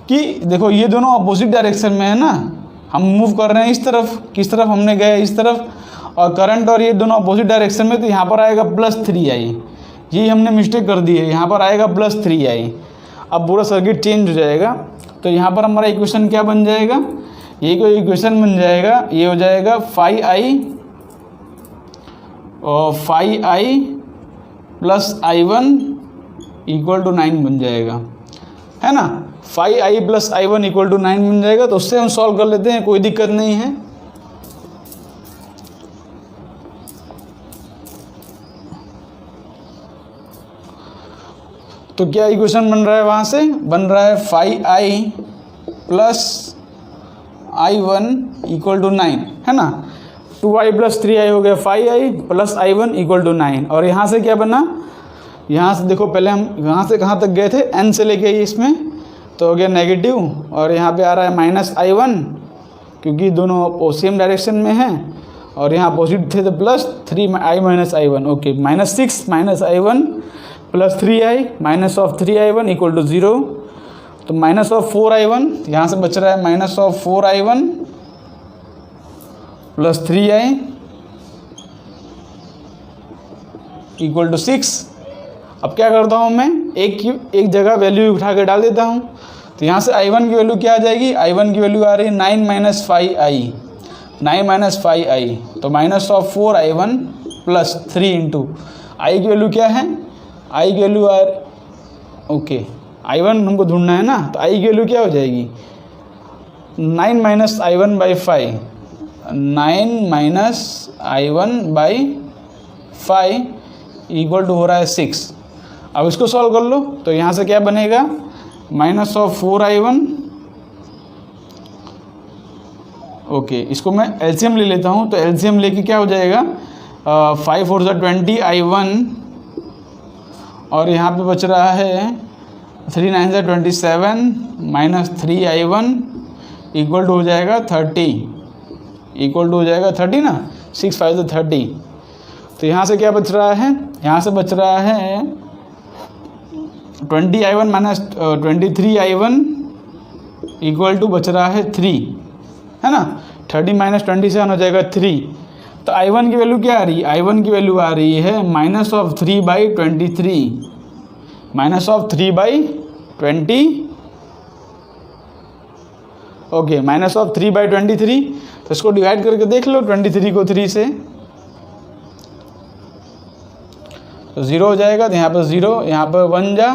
कि देखो ये दोनों अपोजिट डायरेक्शन में है ना, हम मूव कर रहे हैं इस तरफ, किस तरफ हमने गए, इस तरफ, और करंट और ये दोनों अपोजिट डायरेक्शन में, तो यहाँ पर आएगा +3I। ये हमने मिस्टेक कर दी है, यहाँ पर आएगा +3I। अब पूरा सर्किट चेंज हो जाएगा। तो यहाँ पर हमारा इक्वेशन क्या बन जाएगा, ये कोई इक्वेशन बन जाएगा, ये हो जाएगा 5I और 5I + I1 = 9 बन जाएगा, है ना। 5I + I1 = 9 बन जाएगा। तो उससे हम सॉल्व कर लेते हैं, कोई दिक्कत नहीं है। तो क्या इक्वेशन बन रहा है, वहाँ से बन रहा है 5I + I1 = 9, है ना। 2I + 3I हो गया 5I + I1 = 9। और यहाँ से क्या बना, यहाँ से देखो पहले हम यहाँ से कहाँ तक गए थे, N से लेके इसमें, तो हो गया नेगेटिव, और यहाँ पे आ रहा है -I1 क्योंकि दोनों सेम डायरेक्शन में हैं, और यहाँ अपोजिट थे तो +3I - I1, okay, -6 - I1 + 3I -3I1 = 0। तो -4I1, यहाँ से बच रहा है -4I1 + 3I = 6। अब क्या करता हूँ मैं, एक जगह वैल्यू उठा के डाल देता हूँ। तो यहाँ से I1 की वैल्यू क्या आ जाएगी, I1 की वैल्यू आ रही है 9 - 5I, 9 - 5I, तो -4I1 + 3 × I की वैल्यू क्या है, I की वैल्यू ओके, I1 हमको ढूंढना है ना, तो I की वैल्यू क्या हो जाएगी, 9 - I1 / 5, 9 - I1 / 5 = हो रहा है 6। अब इसको सॉल्व कर लो। तो यहाँ से क्या बनेगा, -4I1, ओके, इसको मैं एलसीएम ले लेता हूँ। तो एलसीएम लेके क्या हो जाएगा, 5 × 4 = 20 I1, और यहाँ पे बच रहा है 3 × 9 = 27 -3I1 = हो जाएगा 30, हो जाएगा 30 ना, 6 × 5 = 30। तो यहाँ से क्या बच रहा है, यहाँ से बच रहा है 20I1 - 23I1 = बच रहा है 3, है ना। 30 - 27 हो जाएगा 3। तो I1 की वैल्यू क्या आ रही है, I1 की वैल्यू आ रही है -3/23, -3/20, ओके, -3/23। तो इसको डिवाइड करके देख लो, 23 को 3 से, तो 0 हो जाएगा। तो यहाँ पर 0, यहाँ पर 1 जा,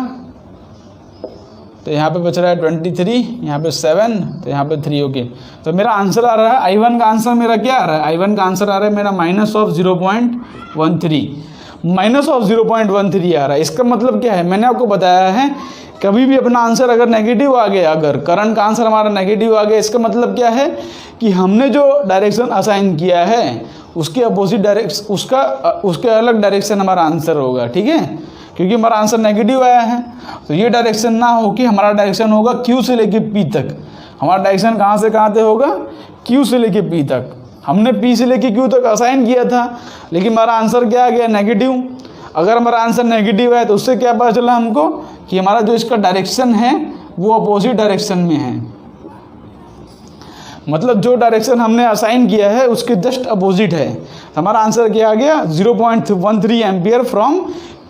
तो यहाँ पे बच रहा है 23, यहाँ पे 7, तो यहाँ पे 3, ओके। तो मेरा आंसर आ रहा है, I1 का आंसर मेरा क्या आ रहा है, I1 का आंसर आ रहा है मेरा -0.13 आ रहा है। इसका मतलब क्या है, मैंने आपको बताया है, कभी भी अपना आंसर अगर नेगेटिव आ गया, अगर करंट का आंसर हमारा नेगेटिव आ गया, इसका मतलब क्या है कि हमने जो डायरेक्शन असाइन किया है उसके अपोजिट डायरेक्शन, उसके अलग डायरेक्शन हमारा आंसर होगा, ठीक है। क्योंकि हमारा आंसर नेगेटिव आया है, तो ये डायरेक्शन ना हो कि हमारा डायरेक्शन होगा Q से लेके P तक। हमारा डायरेक्शन कहाँ से कहाँ तक होगा, Q से लेके P तक। हमने P से लेके Q तक असाइन किया था, लेकिन हमारा आंसर क्या आ गया, नेगेटिव। अगर हमारा आंसर नेगेटिव है तो उससे क्या पता चला हमको कि हमारा जो इसका डायरेक्शन है वो अपोजिट डायरेक्शन में है। मतलब जो डायरेक्शन हमने असाइन किया है उसके जस्ट अपोजिट है। तो हमारा आंसर क्या आ गया, 0.13 एम्पियर फ्रॉम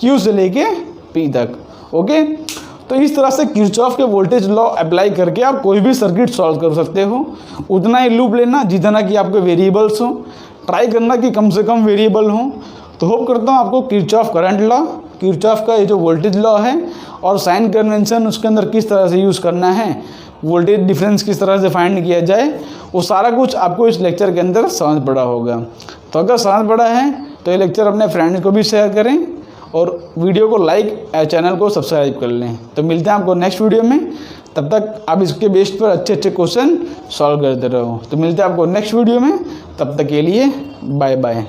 Q से लेके P तक, ओके। तो इस तरह से किरचॉफ के वोल्टेज लॉ अप्लाई करके आप कोई भी सर्किट सॉल्व कर सकते हो। उतना ही लूप लेना जितना कि आपके वेरिएबल्स हो, ट्राई करना कि कम से कम वेरिएबल हो। तो होप करता हूँ आपको किरचॉफ करंट लॉ, किरचॉफ का ये जो वोल्टेज लॉ है और साइन कन्वेंशन उसके अंदर किस तरह से यूज़ करना है, वोल्टेज डिफरेंस किस तरह से फाइंड किया जाए, वो सारा कुछ आपको इस लेक्चर के अंदर समझ पड़ा होगा। तो अगर समझ पड़ा है तो ये लेक्चर अपने फ्रेंड्स को भी शेयर करें और वीडियो को लाइक, चैनल को सब्सक्राइब कर लें। तो मिलते हैं आपको नेक्स्ट वीडियो में, तब तक आप इसके बेस पर अच्छे अच्छे क्वेश्चन सॉल्व करते रहो। तो मिलते हैं आपको नेक्स्ट वीडियो में, तब तक के लिए बाय बाय।